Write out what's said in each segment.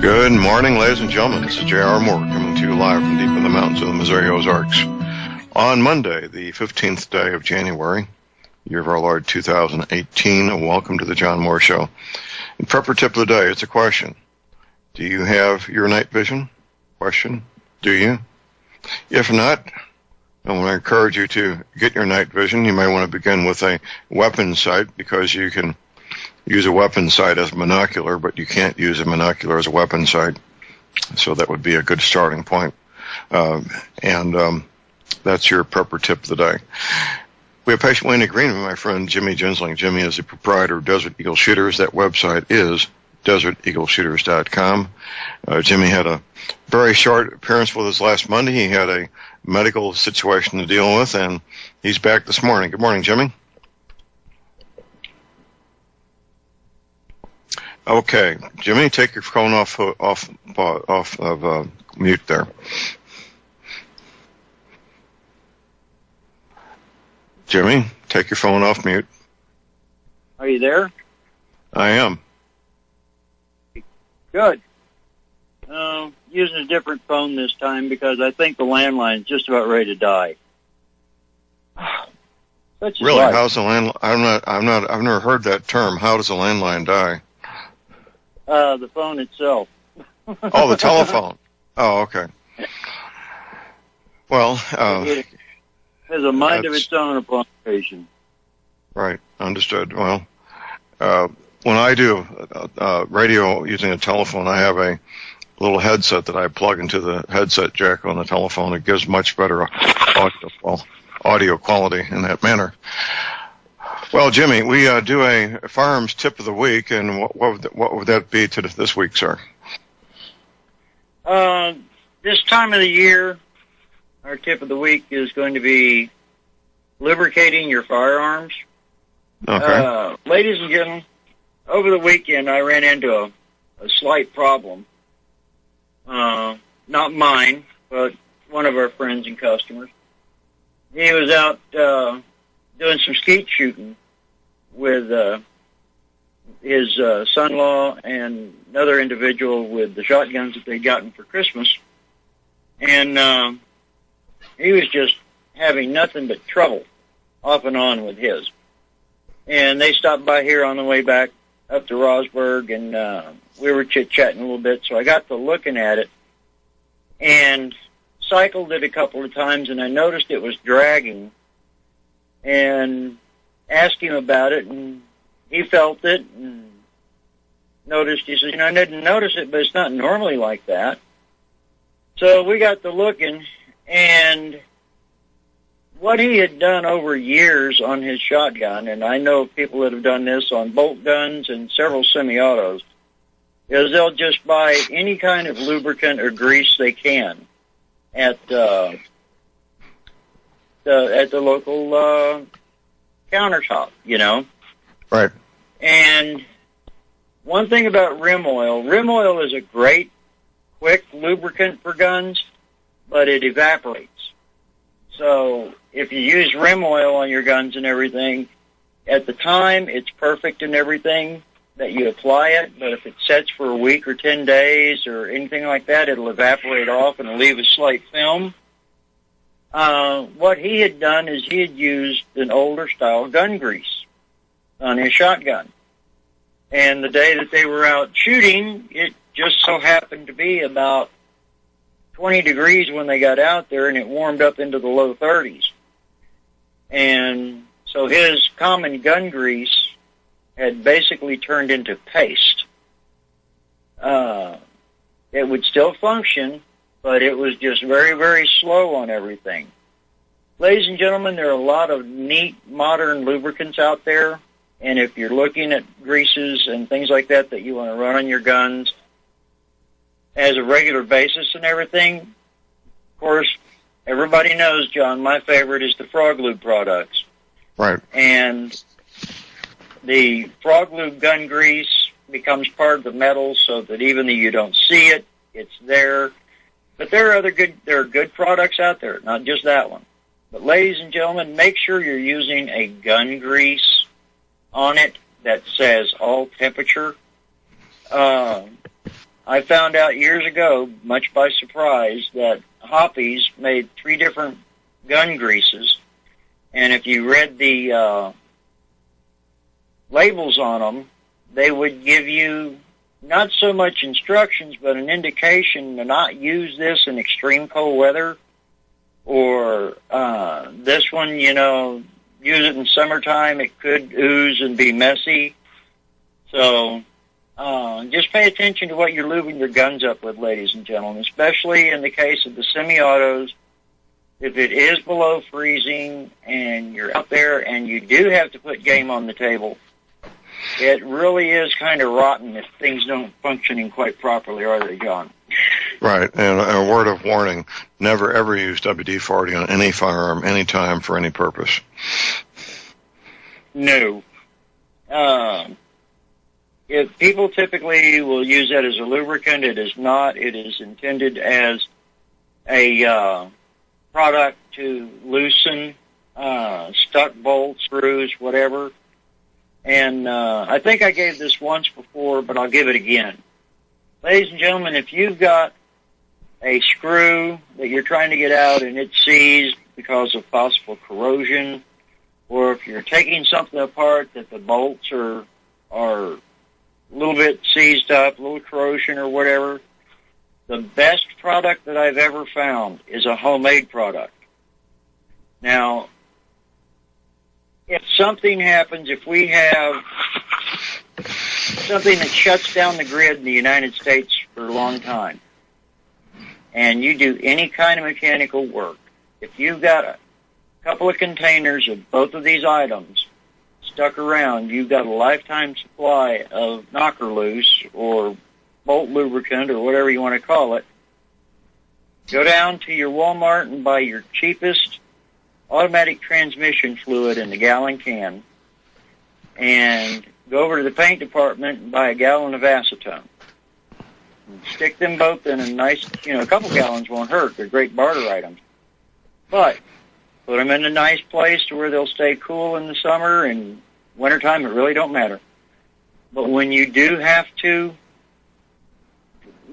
Good morning, ladies and gentlemen. This is J.R. Moore coming to you live from deep in the mountains of the Missouri Ozarks on Monday, the 15th day of January, year of our Lord 2018, and welcome to the John Moore Show. In prepper tip of the day, it's a question. Do you have your night vision? Question. Do you? If not, I want to encourage you to get your night vision. You may want to begin with a weapon sight because you can use a weapon sight as a binocular, but you can't use a binocular as a weapon sight. So that would be a good starting point. And that's your prepper tip of the day. We have patiently in agreement with my friend Jimmy Gensling. Jimmy is the proprietor of Desert Eagle Shooters. That website is deserteagleshooters.com. Jimmy had a very short appearance with us last Monday. He had a medical situation to deal with, and he's back this morning. Good morning, Jimmy. Okay, Jimmy, take your phone off of mute there. Jimmy, take your phone off mute. Are you there? I am. Good. Using a different phone this time because I think the landline is just about ready to die. Really? Life. How's the landline? I've never heard that term. How does a landline die? The phone itself. Oh, the telephone. Oh, okay. Well, it has a mind of its own upon occasion. Right. Understood. Well, when I do radio using a telephone, I have a little headset that I plug into the headset jack on the telephone. It gives much better audio quality in that manner. Well, Jimmy, we do a firearms tip of the week, and what would that be to this week, sir? This time of the year, our tip of the week is going to be lubricating your firearms. Okay. Ladies and gentlemen, over the weekend I ran into a slight problem. Not mine, but one of our friends and customers. He was out doing some skeet shooting with his son-in-law and another individual with the shotguns that they'd gotten for Christmas. And he was just having nothing but trouble off and on with his. And they stopped by here on the way back up to Rosberg, and we were chit-chatting a little bit, so I got to looking at it and cycled it a couple of times, and I noticed it was dragging, and asked him about it, and he felt it and noticed. He said, I didn't notice it, but it's not normally like that. So we got to looking, and what he had done over years on his shotgun, and I know people that have done this on bolt guns and several semi-autos, is they'll just buy any kind of lubricant or grease they can at the local countertop, Right. And one thing about rim oil is a great, quick lubricant for guns, but it evaporates. So if you use rim oil on your guns and everything, at the time it's perfect and everything that you apply it, but if it sets for a week or 10 days or anything like that, it'll evaporate off and leave a slight film. What he had done is he had used an older style gun grease on his shotgun. And the day that they were out shooting, it just so happened to be about 20 degrees when they got out there, and it warmed up into the low 30s. And so his common gun grease had basically turned into paste. It would still function, but it was just very, very slow on everything. Ladies and gentlemen, there are a lot of neat modern lubricants out there, and if you're looking at greases and things like that that you want to run on your guns as a regular basis and everything, of course, everybody knows, John, my favorite is the Frog Lube products. Right. And the Frog Lube gun grease becomes part of the metal so that even though you don't see it, it's there. But there are good products out there, not just that one. But ladies and gentlemen, make sure you're using a gun grease on it that says all temperature. I found out years ago, much by surprise, that Hoppies made 3 different gun greases, and if you read the labels on them, they would give you not so much instructions, but an indication to not use this in extreme cold weather, or this one, use it in summertime, it could ooze and be messy. So just pay attention to what you're lubing your guns up with, ladies and gentlemen, especially in the case of the semi-autos. If it is below freezing and you're out there and you do have to put game on the table, it really is kind of rotten if things don't functioning quite properly, are they, John? Right, and a word of warning, never ever use WD-40 on any firearm, anytime, for any purpose. No. If people typically will use that as a lubricant, it is not. It is intended as a product to loosen stuck bolts, screws, whatever. And I think I gave this once before, but I'll give it again. Ladies and gentlemen, if you've got a screw that you're trying to get out and it's seized because of possible corrosion, or if you're taking something apart that the bolts are a little bit seized up, a little corrosion or whatever, the best product that I've ever found is a homemade product. Now, if something happens, if we have something that shuts down the grid in the United States for a long time, and you do any kind of mechanical work, if you've got a couple of containers of both of these items stuck around, you've got a lifetime supply of knocker loose or bolt lubricant or whatever you want to call it. Go down to your Walmart and buy your cheapest automatic transmission fluid in the gallon can, and go over to the paint department and buy a gallon of acetone. And stick them both in a nice, a couple gallons won't hurt. They're great barter items. But put them in a nice place to where they'll stay cool in the summer, and wintertime it really don't matter. But when you do have to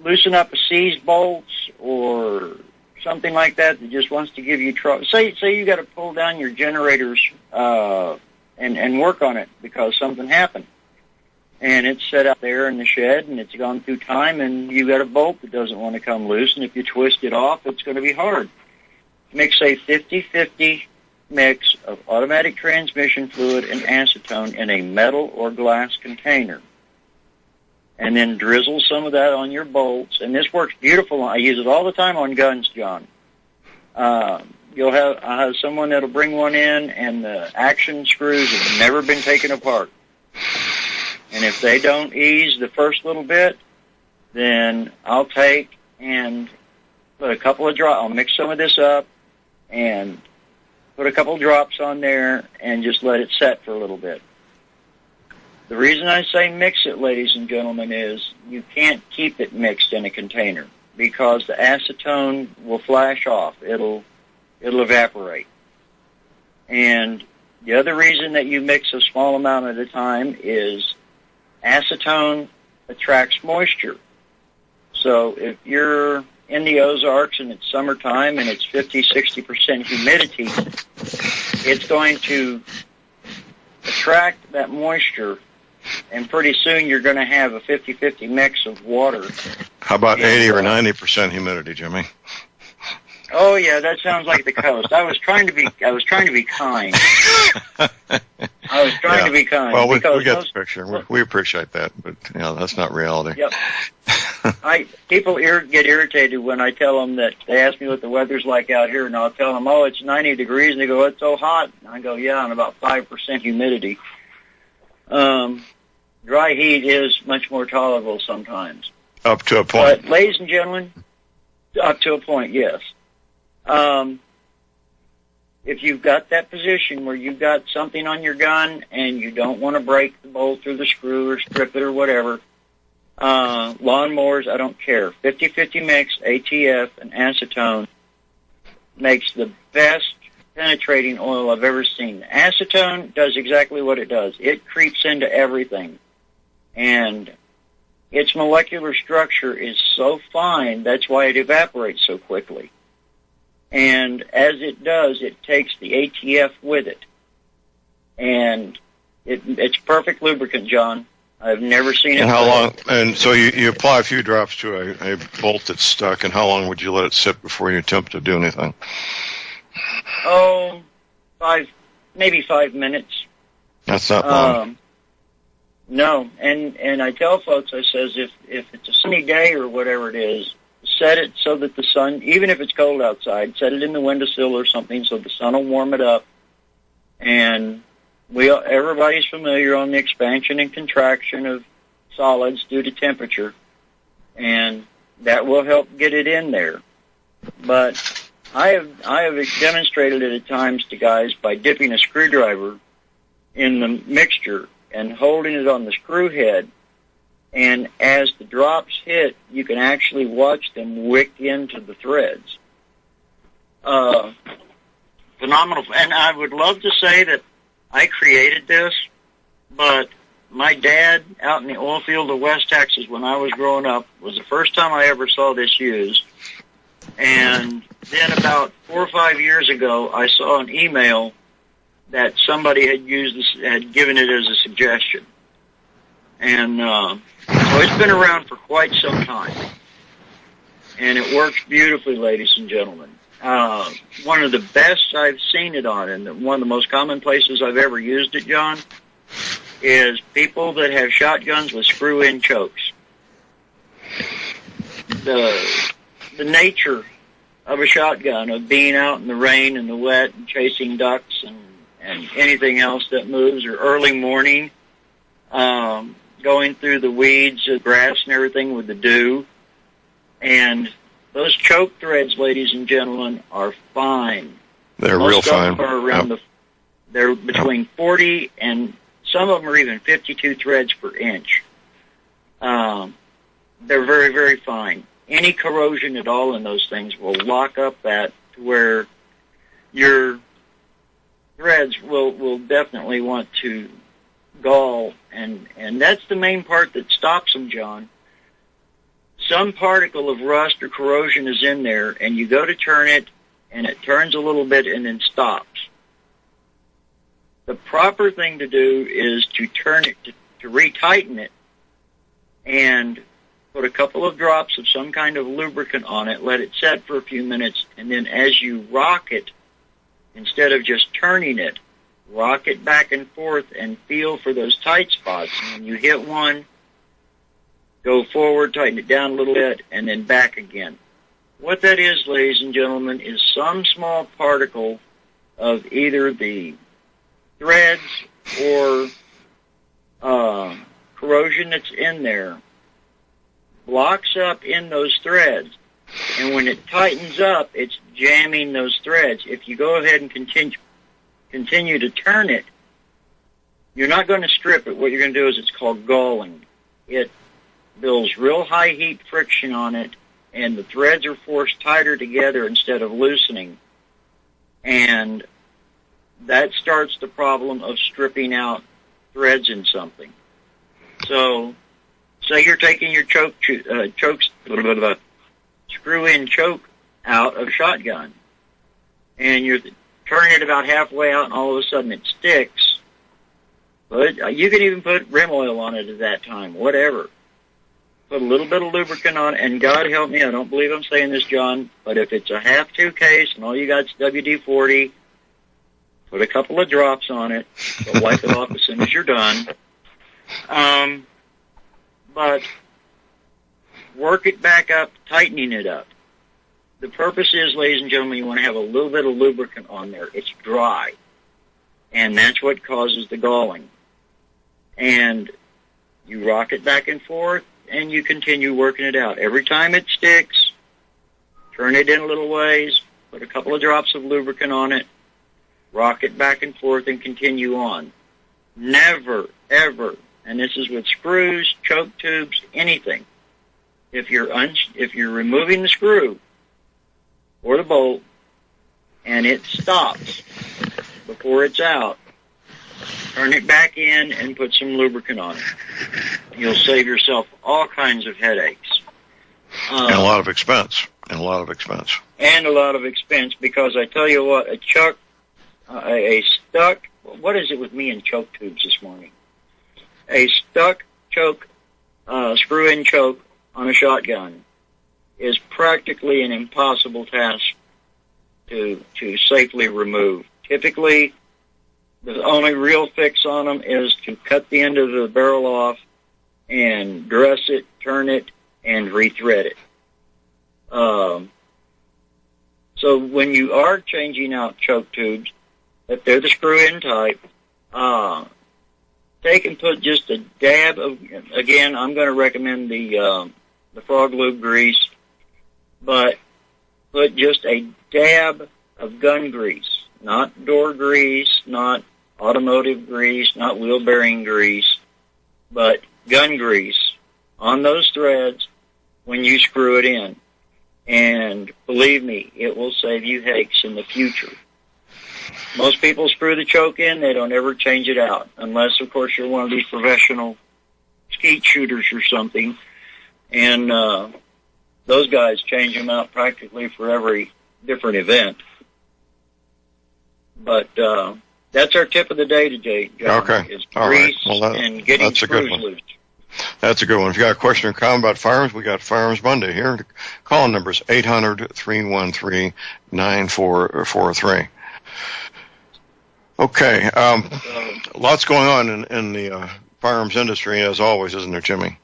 loosen up a seized bolts or something like that just wants to give you trouble. Say you got to pull down your generators and work on it because something happened, and it's set out there in the shed and it's gone through time, and you got a bolt that doesn't want to come loose, and if you twist it off, it's going to be hard. Mix a 50-50 mix of automatic transmission fluid and acetone in a metal or glass container, and then drizzle some of that on your bolts. And this works beautiful. I use it all the time on guns, John. I'll have someone that'll bring one in, and the action screws have never been taken apart. And if they don't ease the first little bit, then I'll take and put a couple of drops. I'll mix some of this up and put a couple drops on there and just let it set for a little bit. The reason I say mix it, ladies and gentlemen, is you can't keep it mixed in a container because the acetone will flash off. It'll evaporate. And the other reason that you mix a small amount at a time is acetone attracts moisture. So if you're in the Ozarks and it's summertime and it's 50-60% humidity, it's going to attract that moisture, and pretty soon you're going to have a 50-50 mix of water. How about 80 or 90% humidity, Jimmy? Oh yeah, that sounds like the coast. I was trying to be kind. I was trying to be kind. Well, we get the picture. We appreciate that, but that's not reality. Yep. People get irritated when I tell them that. They ask me what the weather's like out here, and I'll tell them, oh, it's 90 degrees, and they go, it's so hot. And I go, yeah, and about 5% humidity. Dry heat is much more tolerable sometimes. Up to a point. But, ladies and gentlemen, up to a point, yes. If you've got that position where you've got something on your gun and you don't want to break the bolt through the screw or strip it or whatever, lawnmowers, I don't care. 50-50 mix, ATF, and acetone makes the best penetrating oil I've ever seen. Acetone does exactly what it does. It creeps into everything. And its molecular structure is so fine, that's why it evaporates so quickly. And as it does, it takes the ATF with it. And it's perfect lubricant, John. I've never seen it. And how long? And so you apply a few drops to a bolt that's stuck, and how long would you let it sit before you attempt to do anything? Oh, maybe 5 minutes. That's not long. No, and I tell folks, I says, if it's a sunny day or whatever it is, set it so that the sun, even if it's cold outside, set it in the windowsill or something so the sun will warm it up. And everybody's familiar on the expansion and contraction of solids due to temperature, and that will help get it in there. But I have demonstrated it at times to guys by dipping a screwdriver in the mixture and holding it on the screw head, and as the drops hit, you can actually watch them wick into the threads. Phenomenal. And I would love to say that I created this, but my dad out in the oil field of West Texas when I was growing up was the first time I ever saw this used. And then about 4 or 5 years ago, I saw an email that somebody had used this, had given it as a suggestion. And so it's been around for quite some time. And it works beautifully, ladies and gentlemen. One of the best I've seen it on, and one of the most common places I've ever used it, John, is people that have shotguns with screw-in chokes. The nature of a shotgun, of being out in the rain and the wet and chasing ducks and anything else that moves, or early morning, going through the weeds, the grass and everything with the dew. And those choke threads, ladies and gentlemen, are fine. They're real fine. Are around they're between 40 and some of them are even 52 threads per inch. They're very, very fine. Any corrosion at all in those things will lock up that to where your threads will definitely want to gall, and that's the main part that stops them, John. Some particle of rust or corrosion is in there, and you go to turn it, and it turns a little bit and then stops. The proper thing to do is to turn it, to retighten it, and put a couple of drops of some kind of lubricant on it, let it set for a few minutes, and then as you rock it, instead of just turning it, rock it back and forth and feel for those tight spots. And when you hit one, go forward, tighten it down a little bit, and then back again. What that is, ladies and gentlemen, is some small particle of either the threads or corrosion that's in there blocks up in those threads. And when it tightens up, it's jamming those threads. If you go ahead and continue to turn it, you're not going to strip it. What you're going to do is it's called galling. It builds real high heat friction on it, and the threads are forced tighter together instead of loosening. And that starts the problem of stripping out threads in something. So, say you're taking your screw-in choke out of shotgun, and you're turning it about halfway out, and all of a sudden it sticks. But you can even put rim oil on it at that time, whatever. Put a little bit of lubricant on it, and God help me, I don't believe I'm saying this, John, but if it's a half-2 case and all you got is WD-40, put a couple of drops on it, but wipe it off as soon as you're done. But work it back up, tightening it up. The purpose is, ladies and gentlemen, you want to have a little bit of lubricant on there. It's dry, and that's what causes the galling. And you rock it back and forth, and you continue working it out. Every time it sticks, turn it in a little ways, put a couple of drops of lubricant on it, rock it back and forth, and continue on. Never, ever, and this is with screws, choke tubes, anything. If you're removing the screw or the bolt and it stops before it's out, turn it back in and put some lubricant on it. You'll save yourself all kinds of headaches. And a lot of expense. And a lot of expense. And a lot of expense, because I tell you what, a stuck, what is it with me and choke tubes this morning? A stuck choke, screw-in choke on a shotgun is practically an impossible task to safely remove. Typically, the only real fix on them is to cut the end of the barrel off and dress it, turn it, and rethread it. So when you are changing out choke tubes, if they're the screw-in type, take and put just a dab of, again, I'm going to recommend the frog lube grease, but put just a dab of gun grease, not door grease, not automotive grease, not wheel bearing grease, but gun grease on those threads when you screw it in. And believe me, it will save you headaches in the future. Most people screw the choke in, they don't ever change it out, unless, of course, you're one of these professional skeet shooters or something. And those guys change them out practically for every different event. But that's our tip of the day today, John. Okay. Is grease and getting screws loose. That's a good one. If you got a question or comment about firearms, we got Firearms Monday here. Call numbers 800-313-9443. Okay. Lots going on in the firearms industry, as always, isn't there, Jimmy?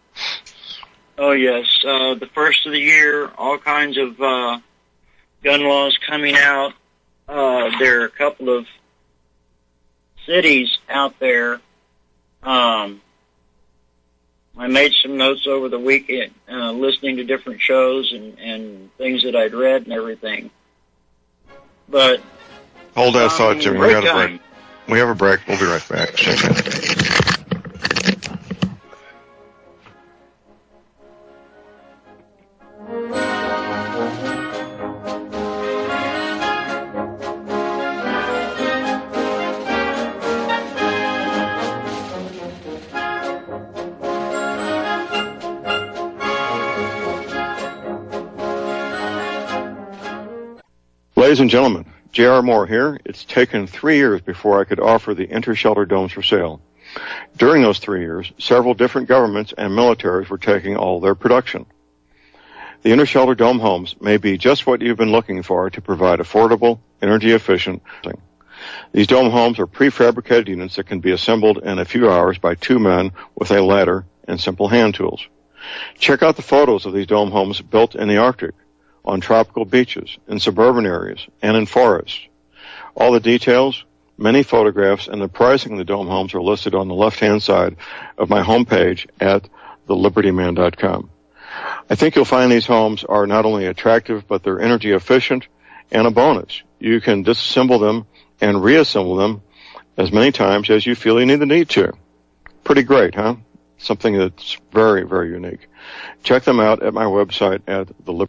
Oh, yes. The first of the year, all kinds of gun laws coming out. There are a couple of cities out there. I made some notes over the weekend, listening to different shows and things that I'd read and everything. But hold that thought, Jimmy. We got a break. We have a break. We'll be right back. Ladies and gentlemen, J.R. Moore here. It's taken 3 years before I could offer the inter-shelter domes for sale. During those 3 years, several different governments and militaries were taking all their production. The inter-shelter dome homes may be just what you've been looking for to provide affordable, energy-efficient housing. These dome homes are prefabricated units that can be assembled in a few hours by 2 men with a ladder and simple hand tools. Check out the photos of these dome homes built in the Arctic, on tropical beaches, in suburban areas, and in forests. All the details, many photographs, and the pricing of the dome homes are listed on the left-hand side of my homepage at thelibertyman.com. I think you'll find these homes are not only attractive, but they're energy efficient, and a bonus. You can disassemble them and reassemble them as many times as you feel you need the need to. Pretty great, huh? Something that's very, very unique. Check them out at my website at thelibertyman.com.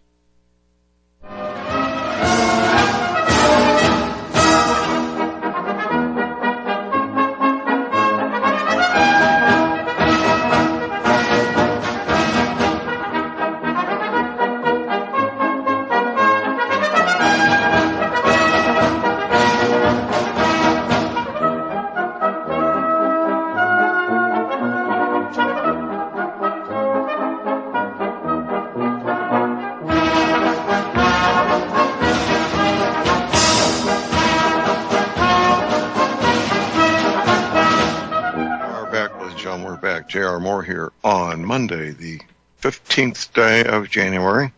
J.R. Moore here on Monday, the 15th day of January,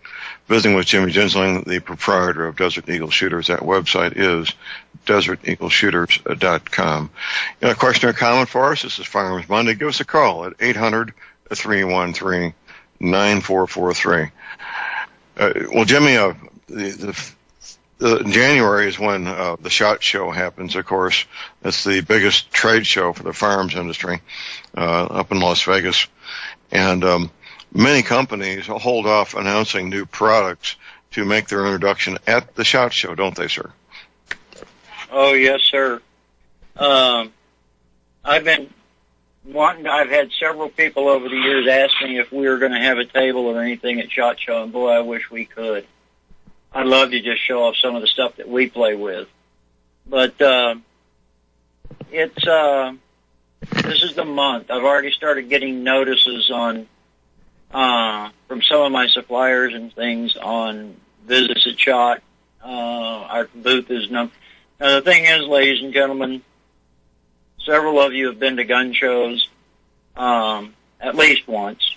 visiting with Jimmy Gensling, the proprietor of Desert Eagle Shooters. That website is deserteagleshooters.com. You know, a question or comment for us? This is Firearms Monday. Give us a call at 800-313-9443. Well, Jimmy, January is when the SHOT Show happens, of course. It's the biggest trade show for the firearms industry up in Las Vegas. And many companies hold off announcing new products to make their introduction at the SHOT Show, don't they, sir? Oh, yes, sir. I've been I've had several people over the years ask me if we were going to have a table or anything at SHOT Show, and boy, I wish we could. I'd love to just show off some of the stuff that we play with. But this is the month. I've already started getting notices on from some of my suppliers and things on visits at SHOT. Our booth is Now, the thing is, ladies and gentlemen, several of you have been to gun shows at least once.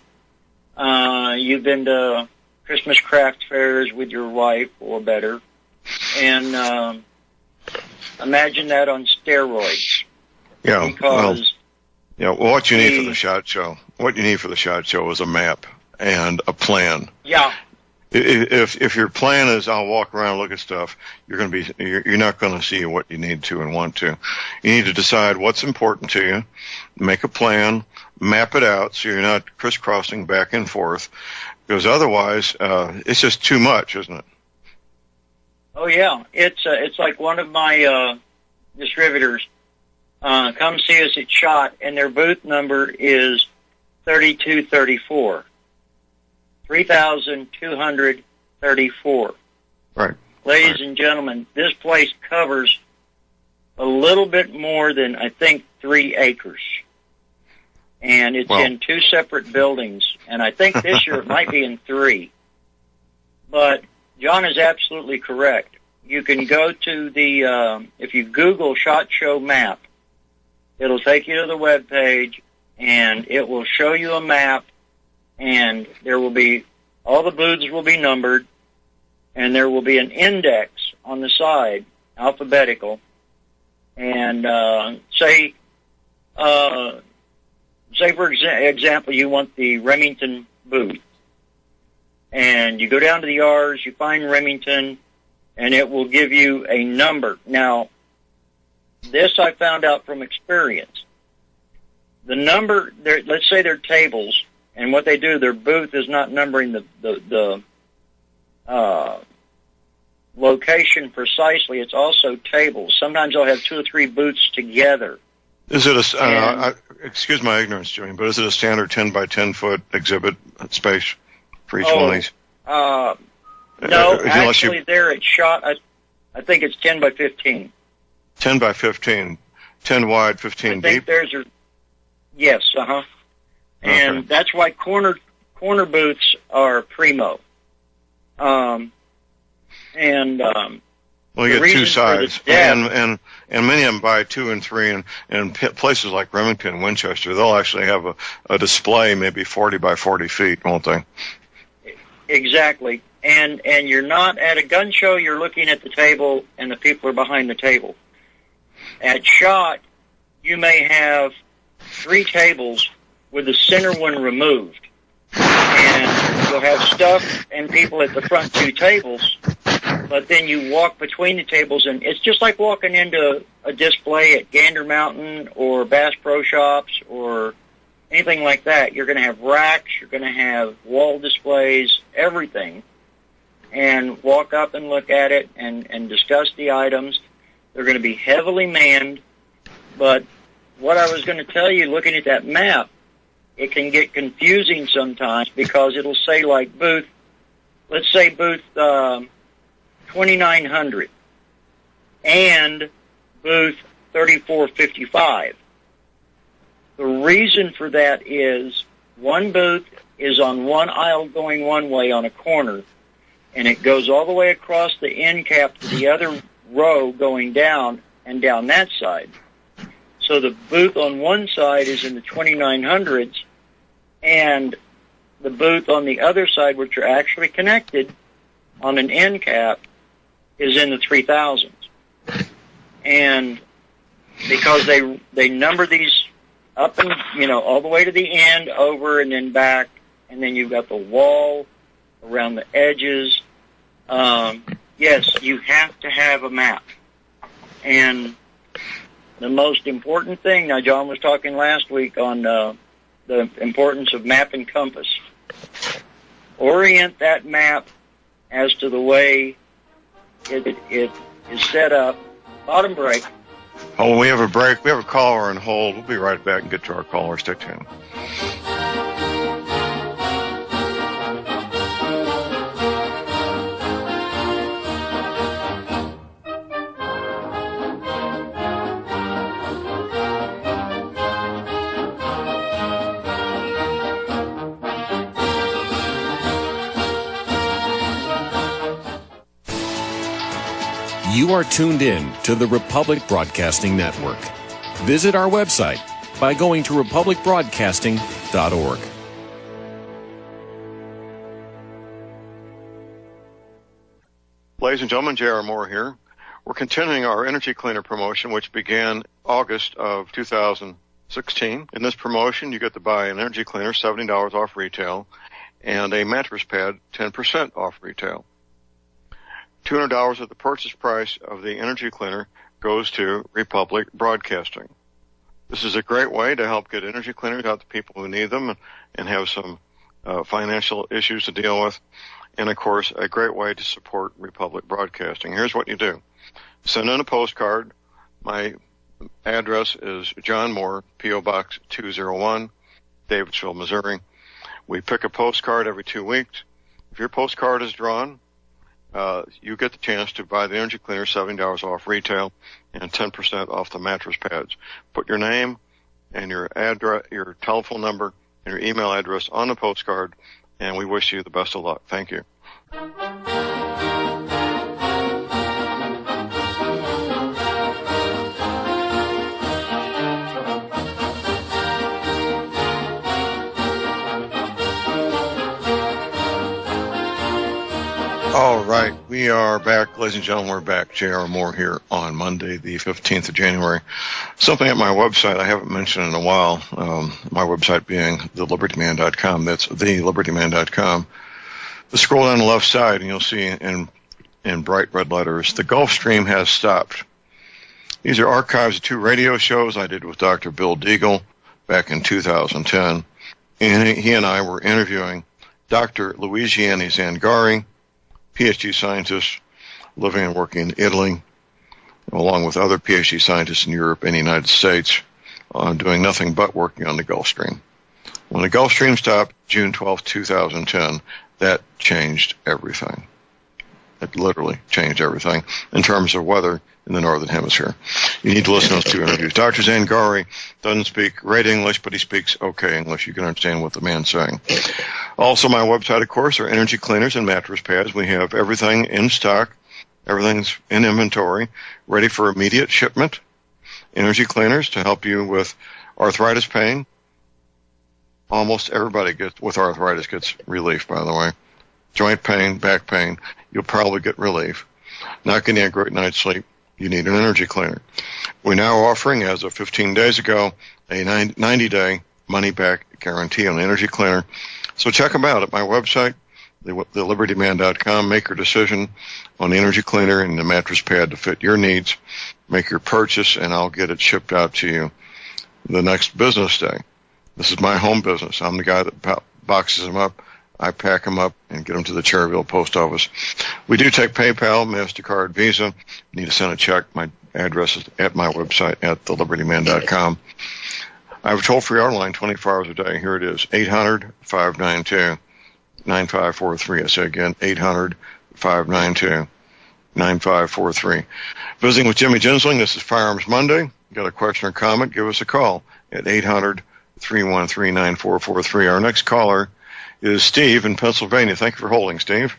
You've been to Christmas craft fairs with your wife or better. And imagine that on steroids. Yeah, because what you need for the SHOT Show, is a map and a plan. Yeah. If your plan is I'll walk around and look at stuff, you're not going to see what you need to and want to. You need to decide what's important to you, make a plan, map it out so you're not crisscrossing back and forth, because otherwise it's just too much, isn't it? Oh yeah, it's like one of my distributors come see us at SHOT, and their booth number is 3234. 3,234. Right. Ladies and gentlemen, this place covers a little bit more than, I think, 3 acres. And it's in 2 separate buildings. And I think this year it might be in 3. But John is absolutely correct. You can go to if you Google SHOT Show map, it'll take you to the web page, and it will show you a map. And there will be, all the booths will be numbered, and there will be an index on the side, alphabetical. And say for example, you want the Remington booth. And you go down to the R's, you find Remington, and it will give you a number. Now, this I found out from experience. The number, let's say they're tables, and what they do, their booth is not numbering the location precisely. It's also tables. Sometimes they'll have 2 or 3 booths together. Is it excuse my ignorance, Jimmy, but is it a standard 10 by 10 foot exhibit space for each one of these? No, actually, there at SHOT, I think it's 10 by 15. 10 by 15, 10 wide, 15 deep. I think yes, And okay. That's why corner booths are primo. Well, you get 2 sides, and many of them buy 2 and 3, and places like Remington, Winchester, they'll actually have a display maybe 40 by 40 feet, won't they? Exactly. And you're not at a gun show, you're looking at the table, and the people are behind the table. At SHOT, you may have 3 tables with the center one removed. And you'll have stuff and people at the front 2 tables, but then you walk between the tables, and it's just like walking into a display at Gander Mountain or Bass Pro Shops or anything like that. You're going to have racks, you're going to have wall displays, everything, and walk up and look at it and discuss the items. They're going to be heavily manned, but what I was going to tell you, looking at that map, it can get confusing sometimes because it'll say like let's say booth 2900 and booth 3455. The reason for that is one booth is on one aisle going one way on a corner, and it goes all the way across the end cap to the other row going down and down that side. So the booth on one side is in the 2900s, and the booth on the other side, which are actually connected on an end cap, is in the 3000s. And because they number these up and, all the way to the end, over and then back, and then you've got the wall around the edges. Yes, you have to have a map. And the most important thing, now John was talking last week on the importance of map and compass. Orient that map as to the way it is set up, bottom break, Oh, we have a break. We have a caller on hold. We'll be right back and get to our caller. Stay tuned. You are tuned in to the Republic Broadcasting Network. Visit our website by going to republicbroadcasting.org. Ladies and gentlemen, J.R. Moore here. We're continuing our Energy Cleaner promotion, which began August of 2016. In this promotion, you get to buy an Energy Cleaner, $70 off retail, and a mattress pad, 10% off retail. $200 of the purchase price of the Energy Cleaner goes to Republic Broadcasting. This is a great way to help get energy cleaners out to people who need them and have some financial issues to deal with. And, of course, a great way to support Republic Broadcasting. Here's what you do. Send in a postcard. My address is John Moore, P.O. Box 201, Davidsville, Missouri. We pick a postcard every 2 weeks. If your postcard is drawn, you get the chance to buy the Energy Cleaner, $70 off retail, and 10% off the mattress pads. Put your name and your address, your telephone number, and your email address on the postcard, and we wish you the best of luck. Thank you. All right, we are back, ladies and gentlemen. We're back. J.R. Moore here on Monday, the 15th of January. Something at my website I haven't mentioned in a while, my website being thelibertyman.com. That's thelibertyman.com. Scroll down the left side, and you'll see in bright red letters, the Gulf Stream has stopped. These are archives of 2 radio shows I did with Dr. Bill Deagle back in 2010. And he and I were interviewing Dr. Luigiani Zangari, PhD scientist living and working in Italy, along with other PhD scientists in Europe and the United States, doing nothing but working on the Gulf Stream. When the Gulf Stream stopped, June 12, 2010, that changed everything. It literally changed everything in terms of weather in the Northern Hemisphere. You need to listen to those 2 interviews. Dr. Zangari doesn't speak great English, but he speaks okay English. You can understand what the man's saying. Also, my website, of course, are energy cleaners and mattress pads. We have everything in stock. Everything's in inventory, ready for immediate shipment. Energy cleaners to help you with arthritis pain. Almost everybody with arthritis gets relief, by the way. Joint pain, back pain, you'll probably get relief. Not getting a great night's sleep, you need an energy cleaner. We're now offering, as of 15 days ago, a 90-day money-back guarantee on the energy cleaner. So check them out at my website, thelibertyman.com. Make your decision on the energy cleaner and the mattress pad to fit your needs. Make your purchase, and I'll get it shipped out to you the next business day. This is my home business. I'm the guy that boxes them up. I pack them up and get them to the Cherryville post office. We do take PayPal, MasterCard, Visa. You need to send a check. My address is at my website at thelibertyman.com. I have a toll-free hour line 24 hours a day. Here it is, 800-592-9543. I say again, 800-592-9543. Visiting with Jimmy Ginsling, this is Firearms Monday. You got a question or comment, give us a call at 800-313-9443. Our next caller is Steve in Pennsylvania. Thank you for holding, Steve.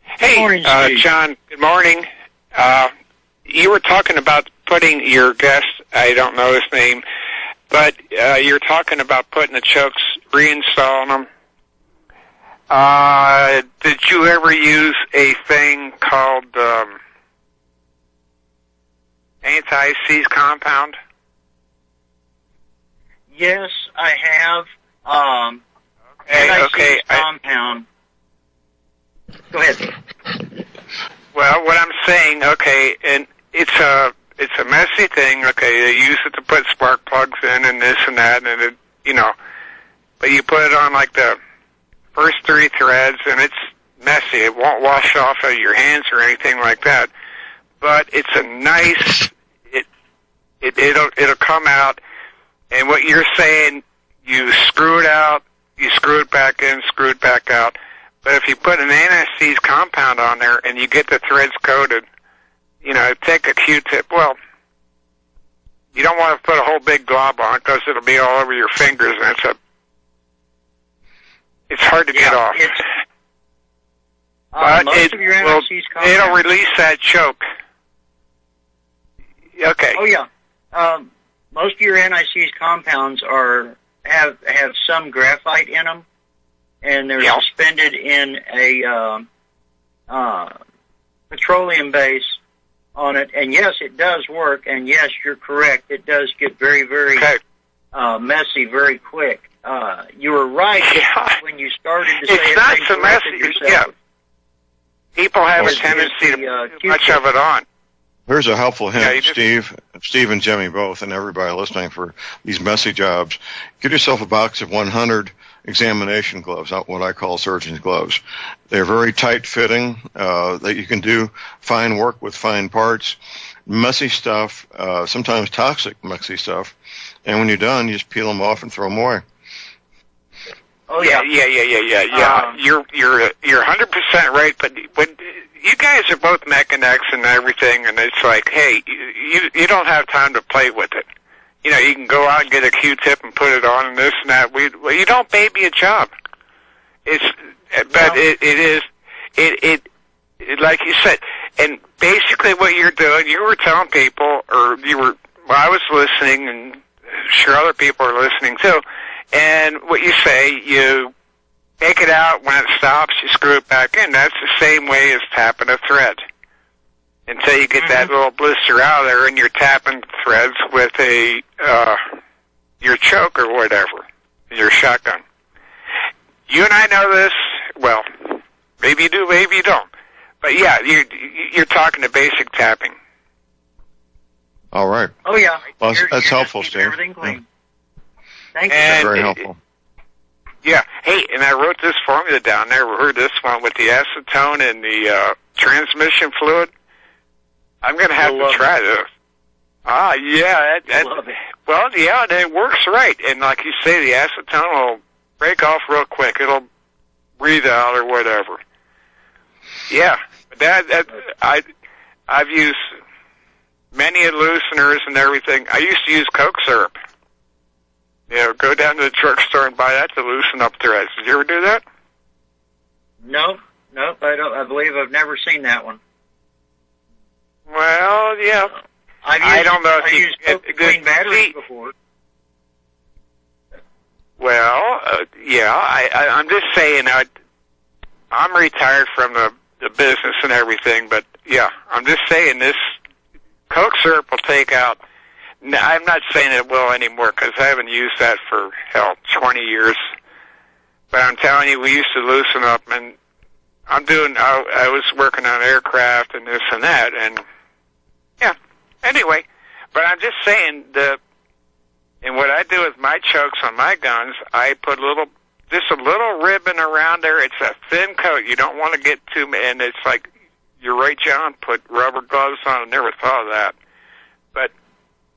Hey, morning, John, good morning. You were talking about putting your guest, I don't know his name, but you're talking about putting the chokes, reinstalling them. Did you ever use a thing called anti-seize compound? Yes, I have. Okay. Compound. Go ahead. Well, what I'm saying, okay, and it's a messy thing. Okay, they use it to put spark plugs in and this and that, and it, but you put it on like the first 3 threads, and it's messy. It won't wash off of your hands or anything like that. But it's a nice. It'll come out, and what you're saying, you screw it out, you screw it back in, screw it back out. But if you put an anti-seize compound on there and you get the threads coated, take a Q-tip. Well, you don't want to put a whole big glob on it because it'll be all over your fingers, and it's hard to get off. But it'll release that choke. Okay. Oh yeah. Most of your anti-seize compounds have some graphite in them, and they're suspended in a petroleum base on it. And yes, it does work. And yes, you're correct. It does get very, very messy very quick. You were right when you started to say it's not so messy. Yeah. People have a tendency to put too much of it on. Here's a helpful hint, Steve and Jimmy both, and everybody listening for these messy jobs. Get yourself a box of 100 examination gloves, what I call surgeon's gloves. They're very tight-fitting, that you can do fine work with fine parts, messy stuff, sometimes toxic messy stuff, and when you're done, you just peel them off and throw them away. Oh yeah. You're 100% right, but you guys are both mechanics and everything, and it's like, hey, you don't have time to play with it. You can go out and get a Q-tip and put it on and this and that. Well, you don't baby a job. It is like you said, and basically what you're doing, you were telling people, I was listening, and I'm sure other people are listening too. And what you say, you take it out, when it stops, you screw it back in. That's the same way as tapping a thread. Until you get that little blister out of there and you're tapping threads with your choke or whatever, your shotgun. You and I know this, well, maybe you do, maybe you don't. But yeah, you're talking to basic tapping. All right. Oh yeah. Well, that's helpful, Steve. Everything clean. Thank you. That's very helpful. Yeah. Hey, and I wrote this formula down there. We heard this one with the acetone and the transmission fluid. I'm going to have to try this. Ah, yeah. Love it. Well, yeah, it works right. And like you say, the acetone will break off real quick. It'll breathe out or whatever. Yeah. I've used many looseners and everything. I used to use Coke syrup. Go down to the drugstore and buy that to loosen up threads. Did you ever do that? Nope, I don't. I believe I've never seen that one. Well, yeah. I don't know if you used clean batteries before. Well, yeah. I'm just saying. I'm retired from the business and everything, but yeah, I'm just saying this Coke syrup will take out. No, I'm not saying it will anymore because I haven't used that for, 20 years. But I'm telling you, we used to loosen up, and I was working on aircraft and this and that, and yeah, anyway. But I'm just saying, and what I do with my chokes on my guns, I put just a little ribbon around there. It's a thin coat. You don't want to get too, and it's like, you're right, John, put rubber gloves on. I never thought of that. But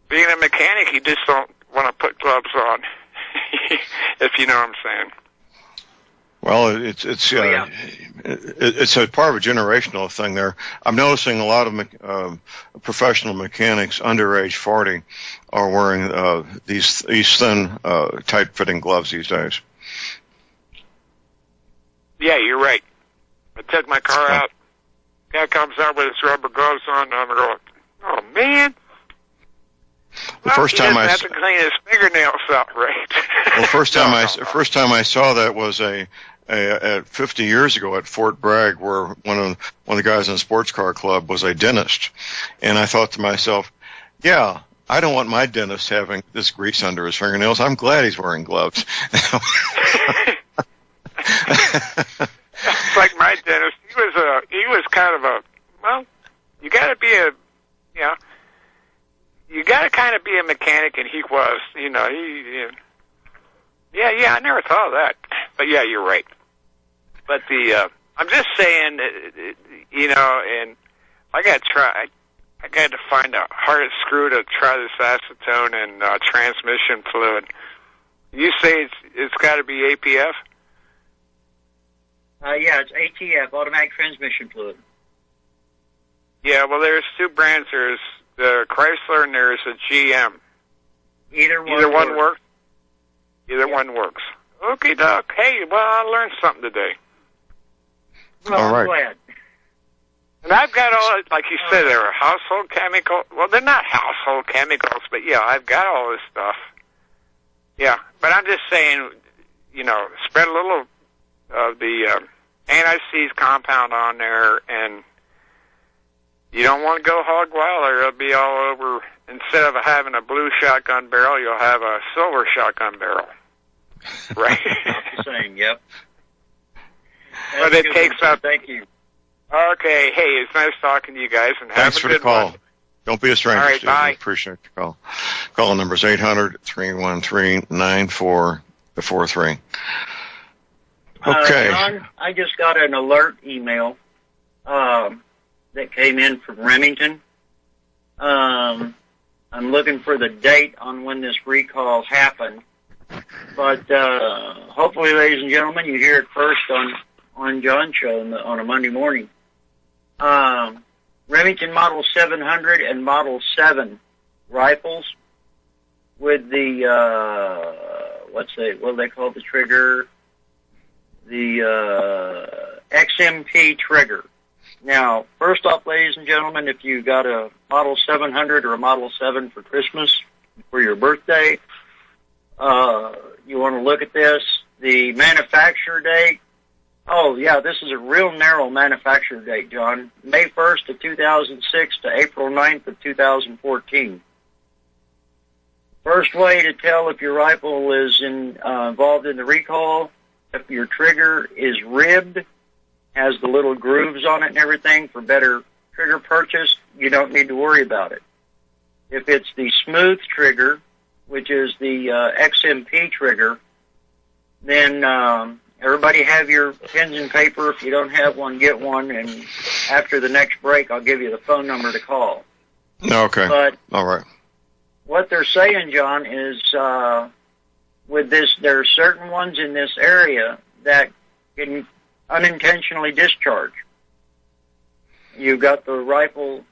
being a mechanic, you just don't want to put gloves on, if you know what I'm saying. Well, it's a part of a generational thing there. I'm noticing a lot of professional mechanics under age 40 are wearing these thin, tight-fitting gloves these days. Yeah, you're right. I took my car out. Guy comes out with his rubber gloves on, and I'm going, oh man. The first time I have to clean his fingernails out, right? Well, first time I saw that was at 50 years ago at Fort Bragg, where one of the guys in the sports car club was a dentist, and I thought to myself, yeah, I don't want my dentist having this grease under his fingernails. I'm glad he's wearing gloves. It's like my dentist. He was kind of you got to be you got to kind of be a mechanic, and he was, yeah, I never thought of that. But yeah, you're right. But I'm just saying, and I got to try. I got to find a hardest screw to try this acetone and transmission fluid. You say it's got to be APF? Yeah, it's ATF, automatic transmission fluid. Yeah, well, there's two brands. There's the Chrysler and there's a GM. Either one works. Either one works. Okay, Doc. Hey, well, I learned something today. Well, all right. I'm glad. And I've got all, like you said, they're household chemicals. Well, they're not household chemicals, but yeah, I've got all this stuff. Yeah, but I'm just saying, spread a little of the anti-seize compound on there, and you don't want to go hog wild, or it'll be all over. Instead of having a blue shotgun barrel, you'll have a silver shotgun barrel. Right? Not the same, yep. But it takes up. Thank you. Okay, hey, it's nice talking to you guys, and Thanks have a good for the call. one. Don't be a stranger, All right, Steve. bye. I appreciate the call. Call number is 800-313-9443. Okay. John, I just got an alert email that came in from Remington. I'm looking for the date on when this recall happened. But hopefully, ladies and gentlemen, you hear it first on John's show on a Monday morning. Remington Model 700 and Model 7 rifles with the, what do they call the trigger? The XMP trigger. Now, first off, ladies and gentlemen, if you got a Model 700 or a Model 7 for Christmas, for your birthday, you want to look at this. The manufacturer date, this is a real narrow manufacturer date, John. May 1st of 2006 to April 9th of 2014. First way to tell if your rifle is involved in the recall, if your trigger is ribbed, has the little grooves on it and everything for better trigger purchase, you don't need to worry about it. If it's the smooth trigger, which is the XMP trigger, then everybody have your pens and paper. If you don't have one, get one, and after the next break, I'll give you the phone number to call. Okay. But all right. What they're saying, John, is with this, there are certain ones in this area that can unintentionally discharge. You've got the rifle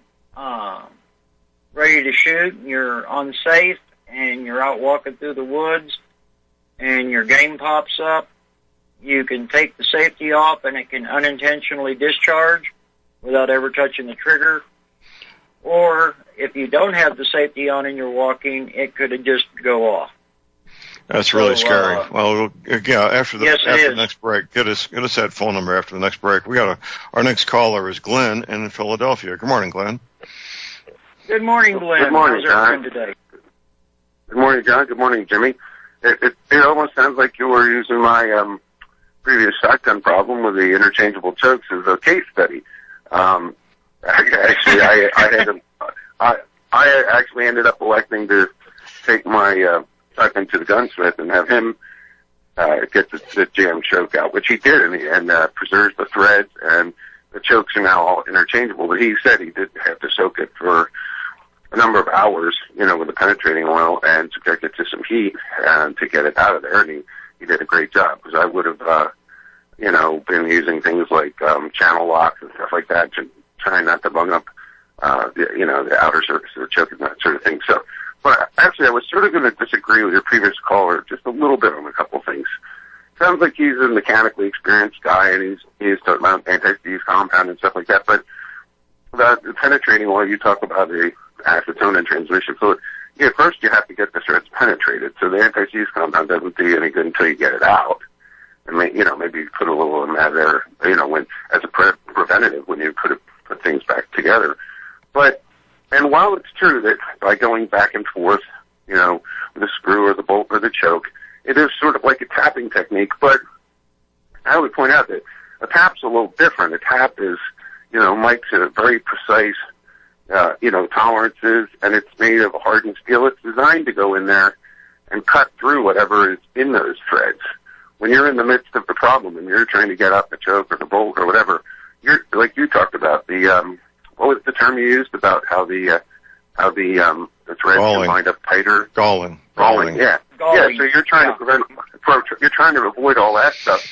ready to shoot, and you're unsafe, and you're out walking through the woods, and your game pops up. You can take the safety off, and it can unintentionally discharge without ever touching the trigger. Or if you don't have the safety on and you're walking, it could just go off. That's really scary. Well, yeah, after the next break, get us that phone number after the next break. We got our next caller is Glenn in Philadelphia. Good morning, Glenn. Good morning, Glenn. Good morning, John. Today? Good morning, John. Good morning, Jimmy. It almost sounds like you were using my previous shotgun problem with the interchangeable chokes as a case study. Actually, I actually ended up electing to take my shotgun to the gunsmith and have him get the jam choke out, which he did, and preserves the threads, and the chokes are now all interchangeable. But he said he did have to soak it for a number of hours, with the penetrating oil, and subject it to some heat to get it out of there. And he did a great job, because I would have, been using things like channel locks and stuff like that to try not to bung up, the outer surface of the choke and that sort of thing. So, but actually, I was sort of going to disagree with your previous caller just a little bit on a couple of things. Sounds like he's a mechanically experienced guy, and he's talking about anti-seize compound and stuff like that. But the penetrating oil, you talk about the acetone and transmission fluid. Yeah, first you have to get the threads penetrated. So the anti-seize compound doesn't do you any good until you get it out. And maybe you put a little in there, when as a preventative when you put things back together. And while it's true that by going back and forth, with the screw or the bolt or the choke, it is sort of like a tapping technique. But I would point out that a tap's a little different. A tap is, Mike's a very precise, tolerances, and it's made of hardened steel. It's designed to go in there and cut through whatever is in those threads. When you're in the midst of the problem and you're trying to get out the choke or the bolt or whatever, you're like you talked about the what was the term you used about how the thread can wind up tighter? Galling. Yeah. Galling. Yeah. So you're trying to avoid all that stuff,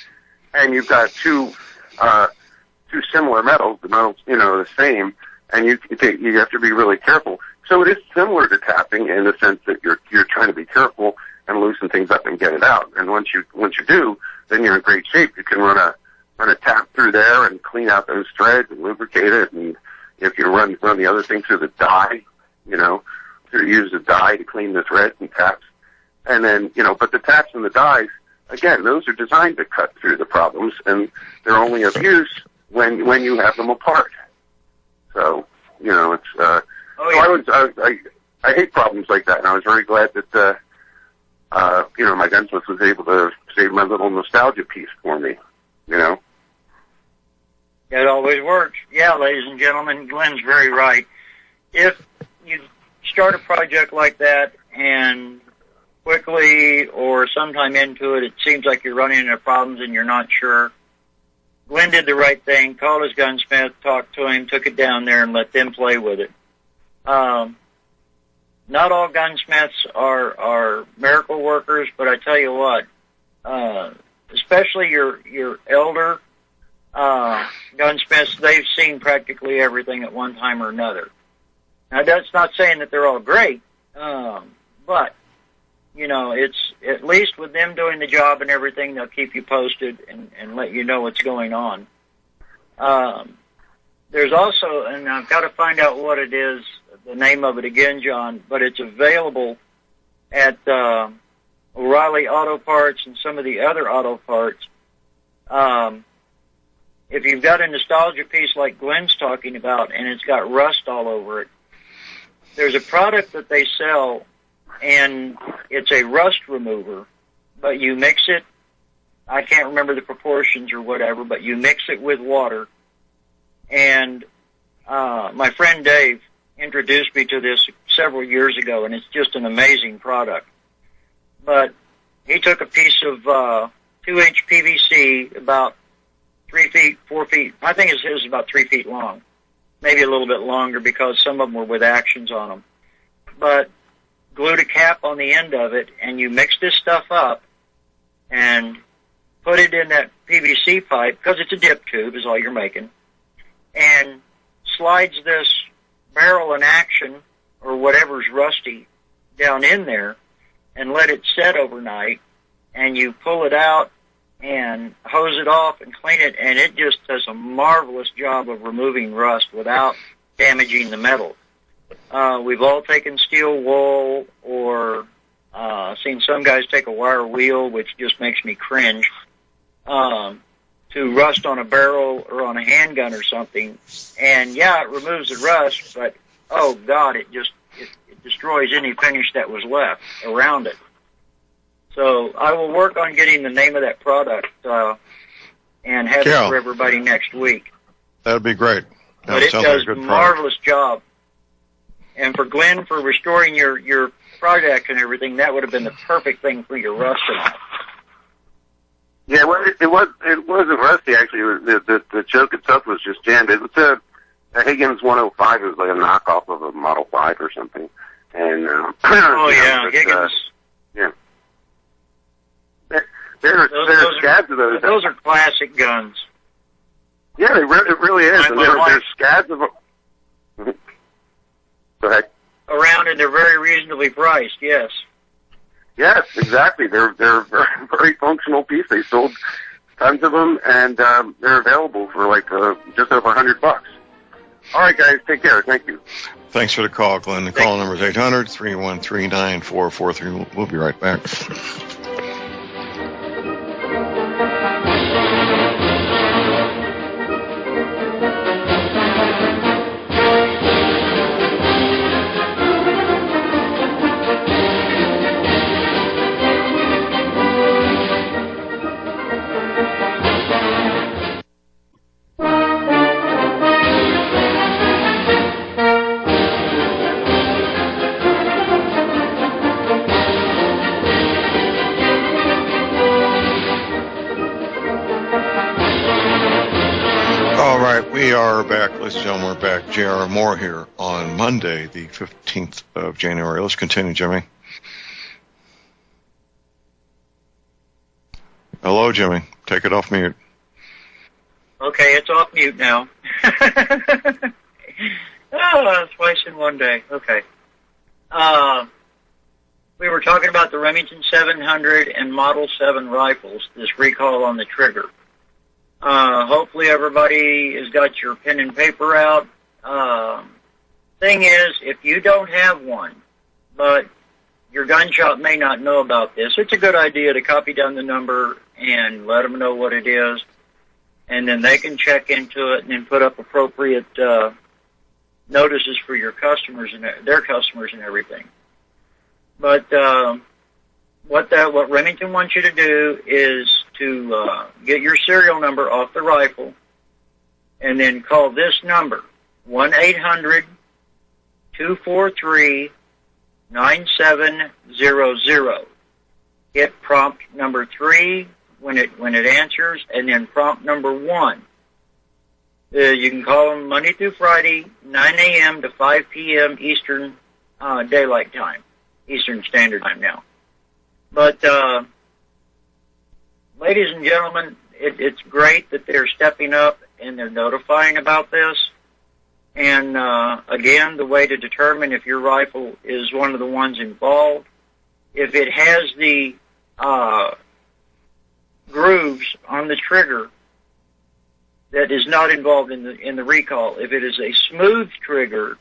and you've got two similar metals. The metals, the same, and you have to be really careful. So it is similar to tapping in the sense that you're trying to be careful and loosen things up and get it out. And once you do, then you're in great shape. You can run a tap through there and clean out those threads and lubricate it. And if you run the other thing through the dye, use the dye to clean the threads and taps. And then, but the taps and the dyes, again, those are designed to cut through the problems, and they're only of use when you have them apart. So, it's, I hate problems like that, and I was very glad that, my gunsmith was able to save my little nostalgia piece for me, It always works. Yeah, ladies and gentlemen, Glenn's very right. If you start a project like that and quickly or sometime into it, it seems like you're running into problems and you're not sure, Glenn did the right thing, called his gunsmith, talked to him, took it down there and let them play with it. Not all gunsmiths are miracle workers, but I tell you what, especially your elder gunsmiths, they've seen practically everything at one time or another. Now, that's not saying that they're all great, but, it's at least with them doing the job and everything, they'll keep you posted and let you know what's going on. There's also, and I've got to find out what it is, the name of it again, John, but it's available at O'Reilly Auto Parts and some of the other auto parts. If you've got a nostalgia piece like Glenn's talking about and it's got rust all over it, there's a product that they sell, and it's a rust remover, but you mix it, I can't remember the proportions or whatever, but you mix it with water. And my friend Dave introduced me to this several years ago, and it's just an amazing product. But he took a piece of 2-inch PVC, about 3 feet, 4 feet, I think his is about 3 feet long, maybe a little bit longer because some of them were with actions on them. But glued a cap on the end of it, and you mix this stuff up and put it in that PVC pipe, because it's a dip tube is all you're making, and slides this barrel in action or whatever's rusty down in there and let it set overnight, and you pull it out and hose it off and clean it, and it just does a marvelous job of removing rust without damaging the metal. We've all taken steel wool or seen some guys take a wire wheel, which just makes me cringe, to rust on a barrel or on a handgun or something. And yeah, it removes the rust, but oh God, it destroys any finish that was left around it. So I will work on getting the name of that product and have it for everybody next week. That would be great. But it does a marvelous job. And for Glenn, for restoring your project and everything, that would have been the perfect thing for your rust tonight. Yeah, well, it wasn't rusty actually. The choke itself was just jammed. It was a Higgins 105. It was like a knockoff of a Model 5 or something. And Higgins. Yeah. There are scads of those. Those are classic guns. Yeah, it really is. And there's scads of them. Go ahead. Around, and they're very reasonably priced. Yes. Yes, exactly. They're very, very functional piece. They sold tons of them, and they're available for like just over $100. All right, guys, take care. Thank you. Thanks for the call, Glenn. The call number is 800-313-9443. We'll be right back. We are back, ladies and gentlemen. We're back. J.R. Moore here on Monday, the 15th of January. Let's continue, Jimmy. Hello, Jimmy. Take it off mute. Okay, it's off mute now. Twice in one day. Okay. We were talking about the Remington 700 and Model 7 rifles, this recall on the trigger. Hopefully everybody has got your pen and paper out. Thing is, if you don't have one, but your gun shop may not know about this, it's a good idea to copy down the number and let them know what it is, and then they can check into it and then put up appropriate notices for your customers and their customers and everything. But what Remington wants you to do is to get your serial number off the rifle and then call this number, 1-800-243-9700. Hit prompt number 3 when it answers, and then prompt number 1. You can call them Monday through Friday, 9 a.m. to 5 p.m. Eastern Daylight Time, Eastern Standard Time now. But ladies and gentlemen, it's great that they're stepping up and they're notifying about this. And again, the way to determine if your rifle is one of the ones involved, if it has the grooves on the trigger that is not involved in the recall. If it is a smooth trigger,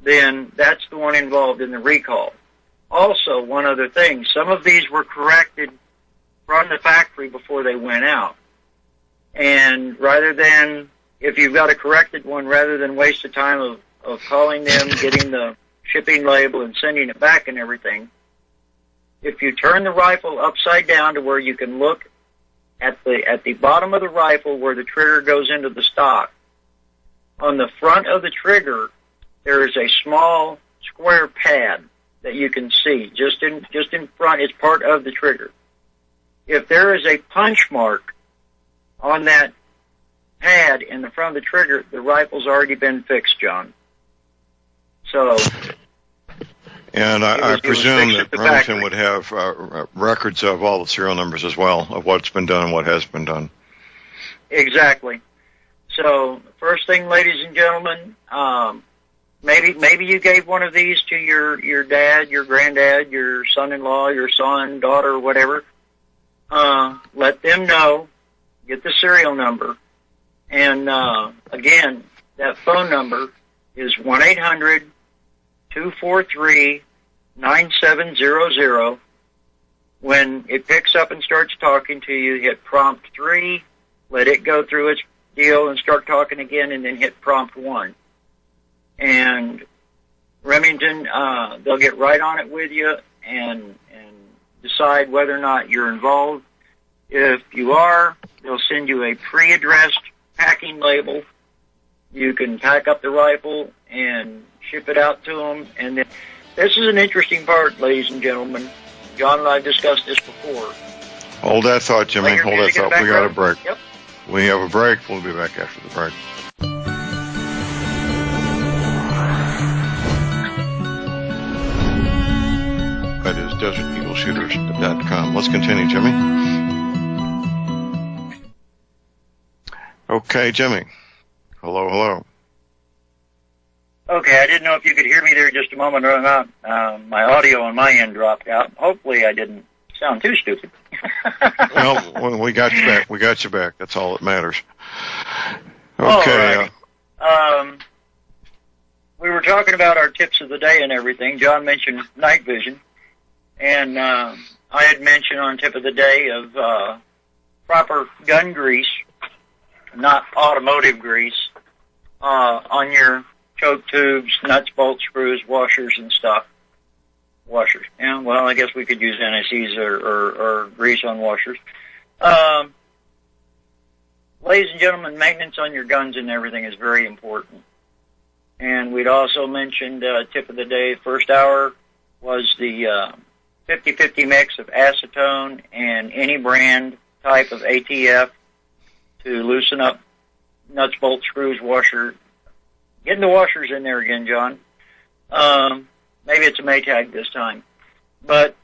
then that's the one involved in the recall. Also, one other thing, some of these were corrected from the factory before they went out. And rather than, if you've got a corrected one, rather than waste the time of calling them, getting the shipping label and sending it back and everything, if you turn the rifle upside down to where you can look at the bottom of the rifle where the trigger goes into the stock, on the front of the trigger, there is a small square pad that you can see just in front. It's part of the trigger. If there is a punch mark on that pad in the front of the trigger, the rifle's already been fixed, John. So. And I presume that Remington would have records of all the serial numbers as well, of what's been done and what has been done. Exactly. So, first thing, ladies and gentlemen, maybe you gave one of these to your dad, your granddad, your son-in-law, your son, daughter, whatever. Let them know. Get the serial number. And again, that phone number is 1-800-243-9700. When it picks up and starts talking to you, hit prompt 3, let it go through its deal and start talking again, and then hit prompt 1. And Remington, they'll get right on it with you and decide whether or not you're involved. If you are, they'll send you a pre-addressed packing label. You can pack up the rifle and ship it out to them. And then, this is an interesting part, ladies and gentlemen. John and I discussed this before. Hold that thought, Jimmy. Hold that thought. We got a break. Yep. We have a break. We'll be back after the break. That is DesertEagleShooters.com. Let's continue, Jimmy. Okay, Jimmy. Hello. Okay, I didn't know if you could hear me there just a moment or not. My audio on my end dropped out. Hopefully I didn't sound too stupid. Well, we got you back. That's all that matters. Okay. We were talking about our tips of the day and everything. John mentioned night vision. And I had mentioned on tip of the day of proper gun grease, not automotive grease, on your choke tubes, nuts, bolts, screws, washers, and stuff. Washers. Yeah, well, I guess we could use NSEs or grease on washers. Ladies and gentlemen, maintenance on your guns and everything is very important. And we'd also mentioned tip of the day, first hour was the 50-50 mix of acetone and any brand type of ATF to loosen up nuts, bolts, screws, washer. Getting the washers in there again, John. Maybe it's a Maytag this time. But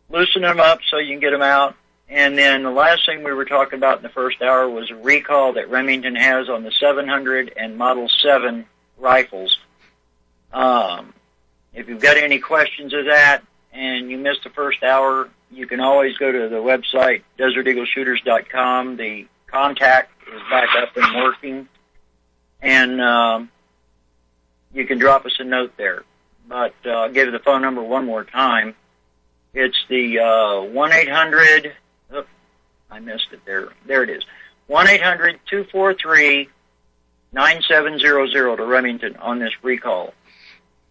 loosen them up so you can get them out. And then the last thing we were talking about in the first hour was a recall that Remington has on the 700 and Model 7 rifles. If you've got any questions of that and you missed the first hour, you can always go to the website, DesertEagleShooters.com. The contact is back up and working. And you can drop us a note there. But I'll give you the phone number one more time. It's the 1-800... I missed it there. There it is. 1-800-243-9700 to Remington on this recall.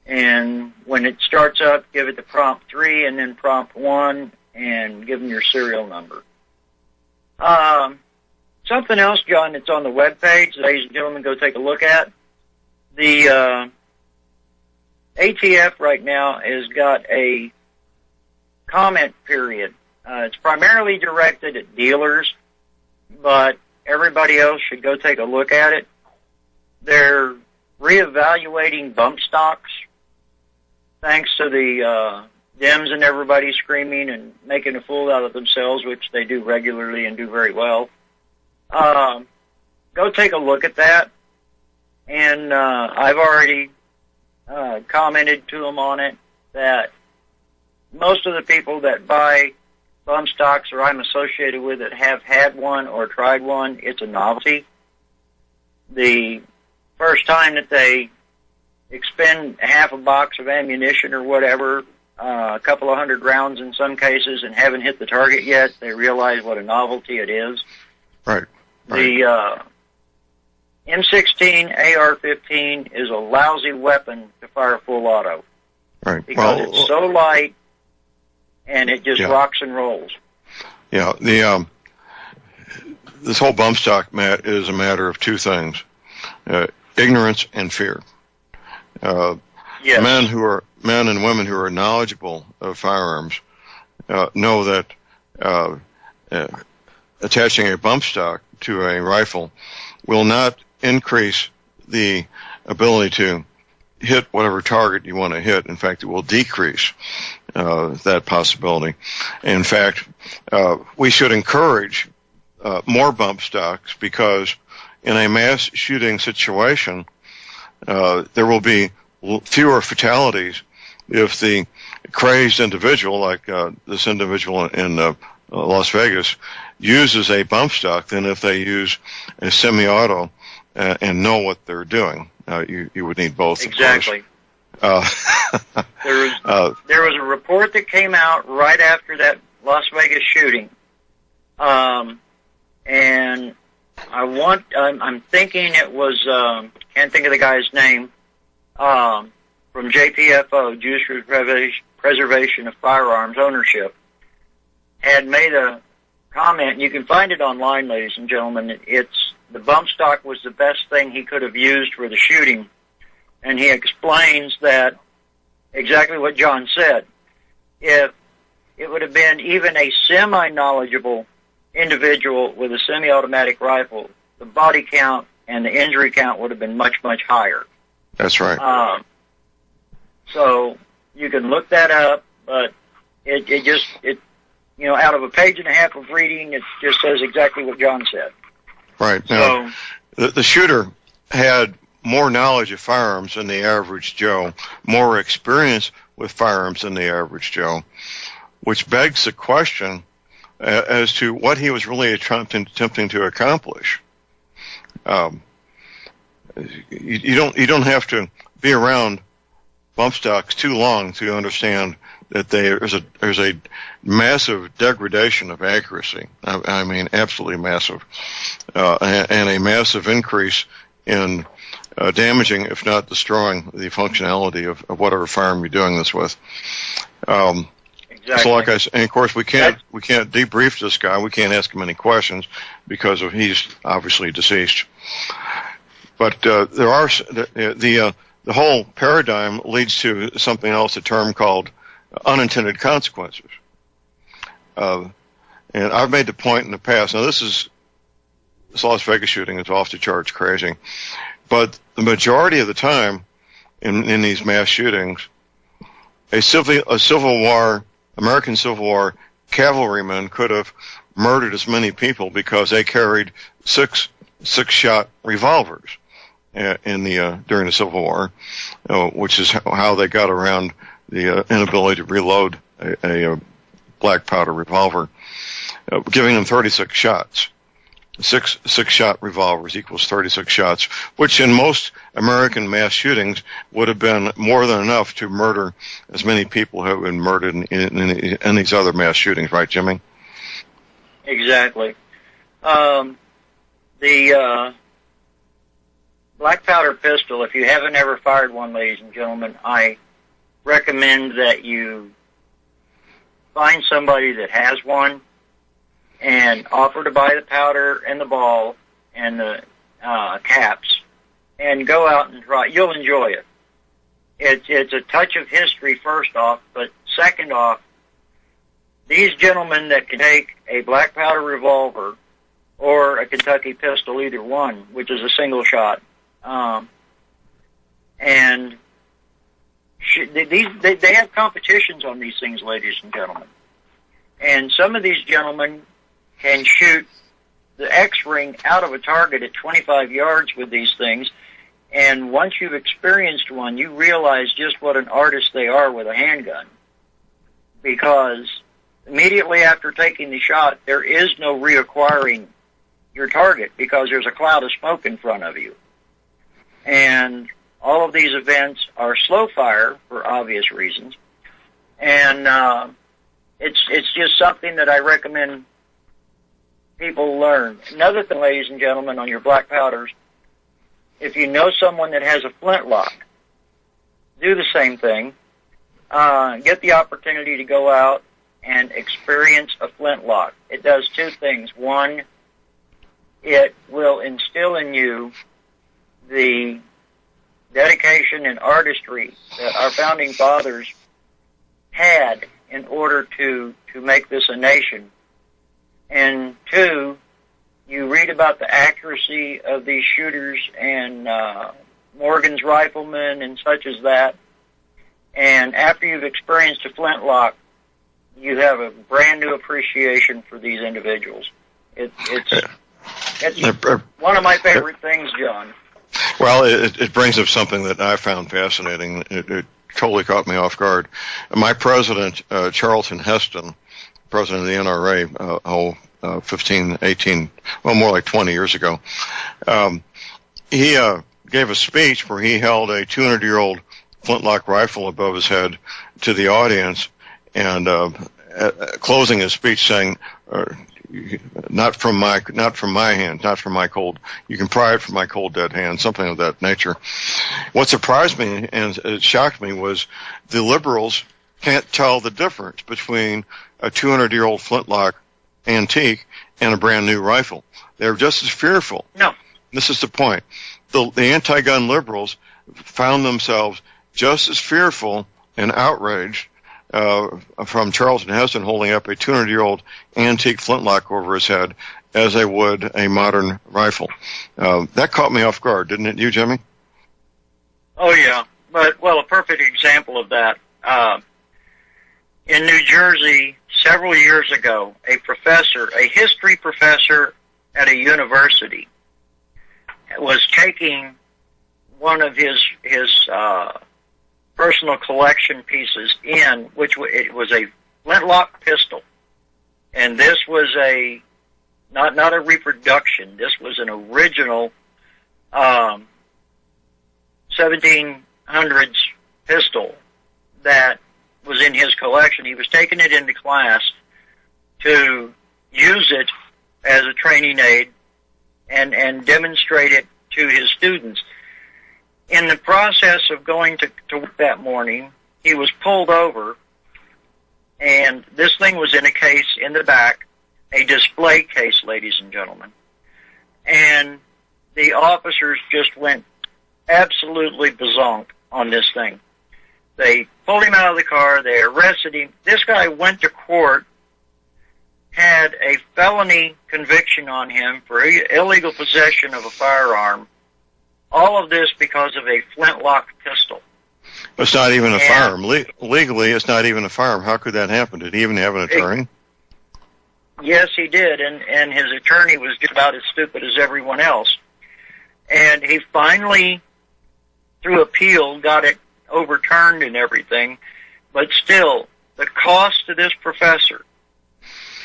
And when it starts up, give it the prompt 3 and then prompt 1 and give them your serial number. Something else, John, that's on the webpage, ladies and gentlemen, go take a look at. The ATF right now has got a comment period. It's primarily directed at dealers, but everybody else should go take a look at it. They're reevaluating bump stocks, thanks to the Dems and everybody screaming and making a fool out of themselves, which they do regularly and do very well. Go take a look at that. And I've already commented to them on it that most of the people that buy bump stocks or I'm associated with it have had one or tried one. It's a novelty. The first time that they expend half a box of ammunition or whatever, a couple of hundred rounds in some cases, and haven't hit the target yet, they realize what a novelty it is. Right. The M16 AR-15 is a lousy weapon to fire full auto. Right. Because it's so light and it just rocks and rolls. Yeah. This whole bump stock, Matt, is a matter of two things: ignorance and fear. Yes. Men and women who are knowledgeable of firearms know that attaching a bump stock to a rifle will not increase the ability to hit whatever target you want to hit. In fact, it will decrease that possibility. In fact, we should encourage more bump stocks, because in a mass shooting situation, there will be fewer fatalities if the crazed individual, like this individual in Las Vegas, uses a bump stock than if they use a semi-auto and know what they're doing. You would need both. Exactly. There was a report that came out right after that Las Vegas shooting, and I'm thinking it was can't think of the guy's name, from JPFO, Jewish Preservation of Firearms Ownership, had made a comment, and you can find it online, ladies and gentlemen. It's the bump stock was the best thing he could have used for the shooting, and he explains that exactly what John said. If it would have been even a semi-knowledgeable individual with a semi-automatic rifle, the body count and the injury count would have been much, much higher. That's right. So you can look that up, but it out of a page and a half of reading, it just says exactly what John said. Right. Now, the shooter had more knowledge of firearms than the average Joe, more experience with firearms than the average Joe, which begs the question as to what he was really attempting to accomplish. You don't have to be around bump stocks too long to understand that there's a massive degradation of accuracy. I mean, absolutely massive, and a massive increase in damaging, if not destroying, the functionality of whatever firearm you're doing this with. Exactly. So, like I said, and of course, we can't debrief this guy. We can't ask him any questions because he's obviously deceased. But there are the whole paradigm leads to something else, a term called unintended consequences. And I've made the point in the past. Now, this this Las Vegas shooting is off the charts crazy. But the majority of the time in these mass shootings, a Civil War, American Civil War cavalryman could have murdered as many people because they carried six-shot revolvers during the Civil War, which is how they got around the inability to reload a black powder revolver, giving them 36 shots. Six-shot revolvers equals 36 shots, which in most American mass shootings would have been more than enough to murder as many people who have been murdered in these other mass shootings, right, Jimmy? Exactly. The black powder pistol, if you haven't ever fired one, ladies and gentlemen, I recommend that you find somebody that has one and offer to buy the powder and the ball and the caps and go out and try. You'll enjoy it. It's a touch of history, first off, but second off, these gentlemen that can take a black powder revolver or a Kentucky pistol, either one, which is a single shot, and they have competitions on these things, ladies and gentlemen. And some of these gentlemen can shoot the X-ring out of a target at 25 yards with these things, and once you've experienced one, you realize just what an artist they are with a handgun. Because immediately after taking the shot, there is no reacquiring your target because there's a cloud of smoke in front of you. And all of these events are slow fire for obvious reasons. And it's just something that I recommend people learn. Another thing, ladies and gentlemen, on your black powders, if you know someone that has a flintlock, do the same thing. Get the opportunity to go out and experience a flintlock. It does two things. One, it will instill in you the dedication and artistry that our founding fathers had in order to make this a nation. And two, you read about the accuracy of these shooters and Morgan's riflemen and such as that. And after you've experienced a flintlock, you have a brand new appreciation for these individuals. It's one of my favorite things, John. Well, it brings up something that I found fascinating. It totally caught me off guard. My president, Charlton Heston, president of the NRA, 15, 18, well, more like 20 years ago, he gave a speech where he held a 200-year-old flintlock rifle above his head to the audience, and closing his speech saying, not from my hand, not from my cold, you can pry it from my cold dead hand, something of that nature. What surprised me and it shocked me was the liberals can't tell the difference between a 200-year-old flintlock antique and a brand new rifle. They're just as fearful. No. This is the point. The anti-gun liberals found themselves just as fearful and outraged from Charlton Heston holding up a 200-year-old antique flintlock over his head as they would a modern rifle. That caught me off guard, didn't it, you, Jimmy? Oh, yeah. But, well, a perfect example of that. In New Jersey, several years ago, a history professor at a university, was taking one of his personal collection pieces in, which it was a flintlock pistol. And this was not a reproduction. This was an original 1700s pistol that was in his collection. He was taking it into class to use it as a training aid and demonstrate it to his students. In the process of going to work that morning, he was pulled over, and this thing was in a case in the back, a display case, ladies and gentlemen. And the officers just went absolutely bazonk on this thing. They pulled him out of the car, they arrested him. This guy went to court had a felony conviction on him for illegal possession of a firearm. All of this because of a flintlock pistol. It's not even a firearm. Legally, it's not even a firearm. How could that happen? Did he even have an attorney? Yes, he did, and his attorney was just about as stupid as everyone else. And he finally, through appeal, got it overturned and everything. But still, the cost to this professor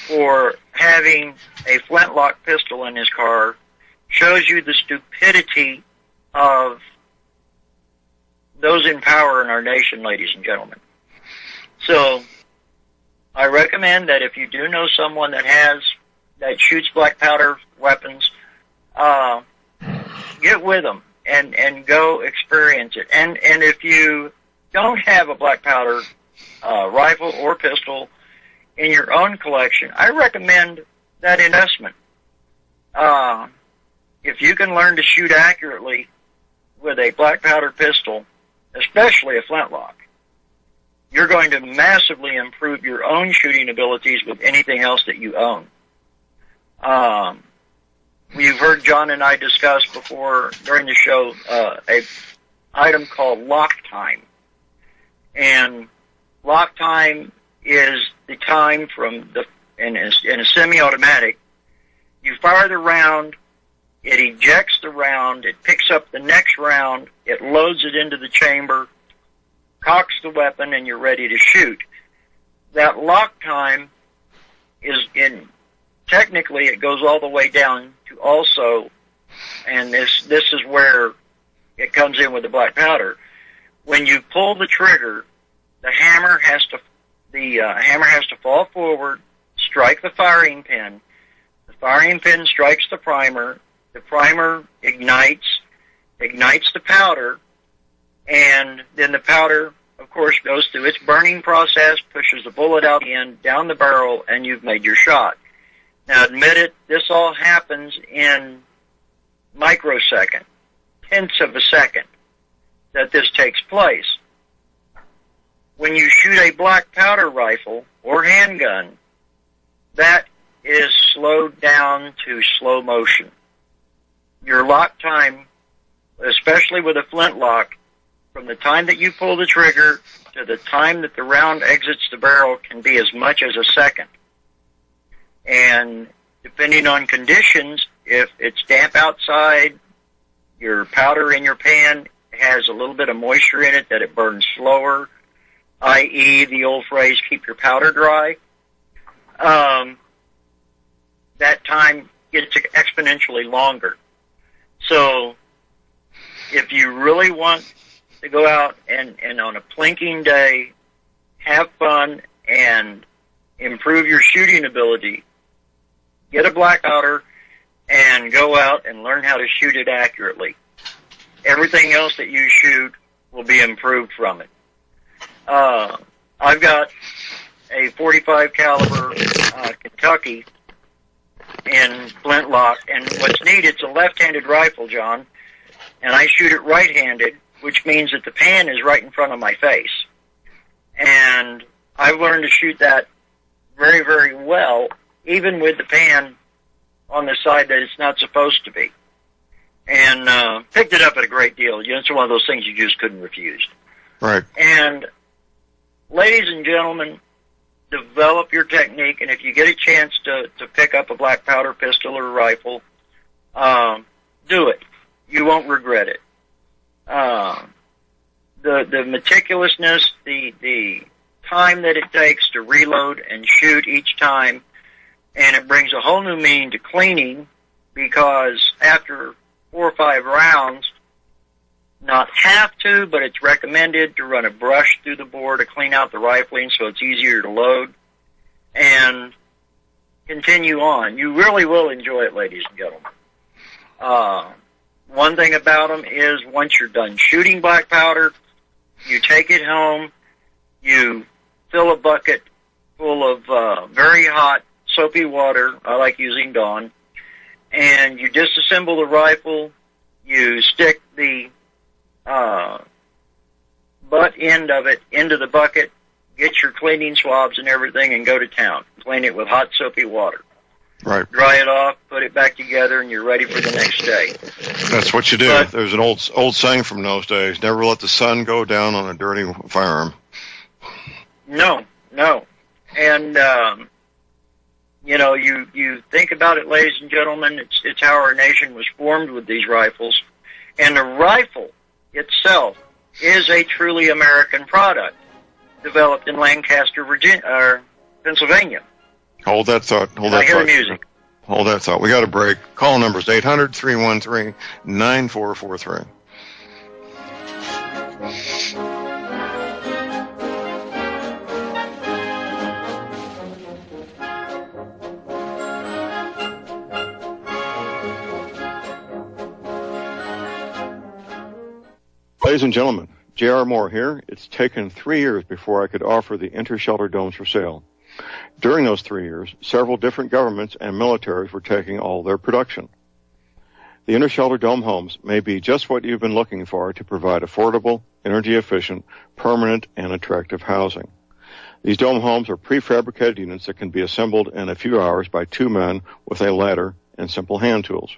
for having a flintlock pistol in his car shows you the stupidity of those in power in our nation, ladies and gentlemen. So, I recommend that if you do know someone that shoots black powder weapons, get with them and go experience it. And if you don't have a black powder rifle or pistol in your own collection, I recommend that investment. If you can learn to shoot accurately with a black powder pistol, especially a flintlock, you're going to massively improve your own shooting abilities with anything else that you own. You've heard John and I discuss before during the show a item called lock time. And lock time is the time from in a semi-automatic, you fire the round, it ejects the round, it picks up the next round, it loads it into the chamber, cocks the weapon, and you're ready to shoot. That lock time is technically it goes all the way down to also, and this is where it comes in with the black powder. When you pull the trigger, the hammer has to fall forward, strike the firing pin. The firing pin strikes the primer ignites the powder, and then the powder, of course, goes through its burning process, pushes the bullet out the end, down the barrel, and you've made your shot. Now, admit it, this all happens in microsecond, tenths of a second that this takes place. When you shoot a black powder rifle or handgun, that is slowed down to slow motion. Your lock time, especially with a flintlock, from the time that you pull the trigger to the time that the round exits the barrel can be as much as a second. And depending on conditions, if it's damp outside, your powder in your pan has a little bit of moisture in it that it burns slower, i.e. the old phrase, keep your powder dry. That time gets exponentially longer. So if you really want to go out and on a plinking day, have fun and improve your shooting ability, get a black powder and go out and learn how to shoot it accurately. Everything else that you shoot will be improved from it. I've got a .45 caliber Kentucky in flintlock, and what's neat, it's a left-handed rifle, John, and I shoot it right-handed, which means that the pan is right in front of my face. And I've learned to shoot that very, very well, even with the pan on the side that it's not supposed to be. And picked it up at a great deal. It's one of those things you just couldn't refuse. Right. And ladies and gentlemen, develop your technique, and if you get a chance to pick up a black powder pistol or rifle, do it. You won't regret it. The meticulousness, the time that it takes to reload and shoot each time, and it brings a whole new meaning to cleaning, because after 4 or 5 rounds, not have to, but it's recommended to run a brush through the bore to clean out the rifling so it's easier to load, and continue on. You really will enjoy it, ladies and gentlemen. One thing about them is once you're done shooting black powder, you take it home, you fill a bucket full of very hot, soapy water. I like using Dawn. And you disassemble the rifle, you stick the butt end of it into the bucket, get your cleaning swabs and everything and go to town. Clean it with hot soapy water. Right. Dry it off, put it back together, and you're ready for the next day. That's what you do. But there's an old saying from those days: never let the sun go down on a dirty firearm. No. And you think about it, ladies and gentlemen. It's how our nation was formed with these rifles, and the rifle itself is a truly American product, developed in Lancaster, Pennsylvania. Hold that thought. I hear the music. Hold that thought. We got a break. Call numbers 800-313-9443. Ladies and gentlemen, J.R. Moore here. It's taken 3 years before I could offer the inter-shelter domes for sale. During those 3 years, several different governments and militaries were taking all their production. The inter-shelter dome homes may be just what you've been looking for to provide affordable, energy-efficient, permanent, and attractive housing. These dome homes are prefabricated units that can be assembled in a few hours by 2 men with a ladder and simple hand tools.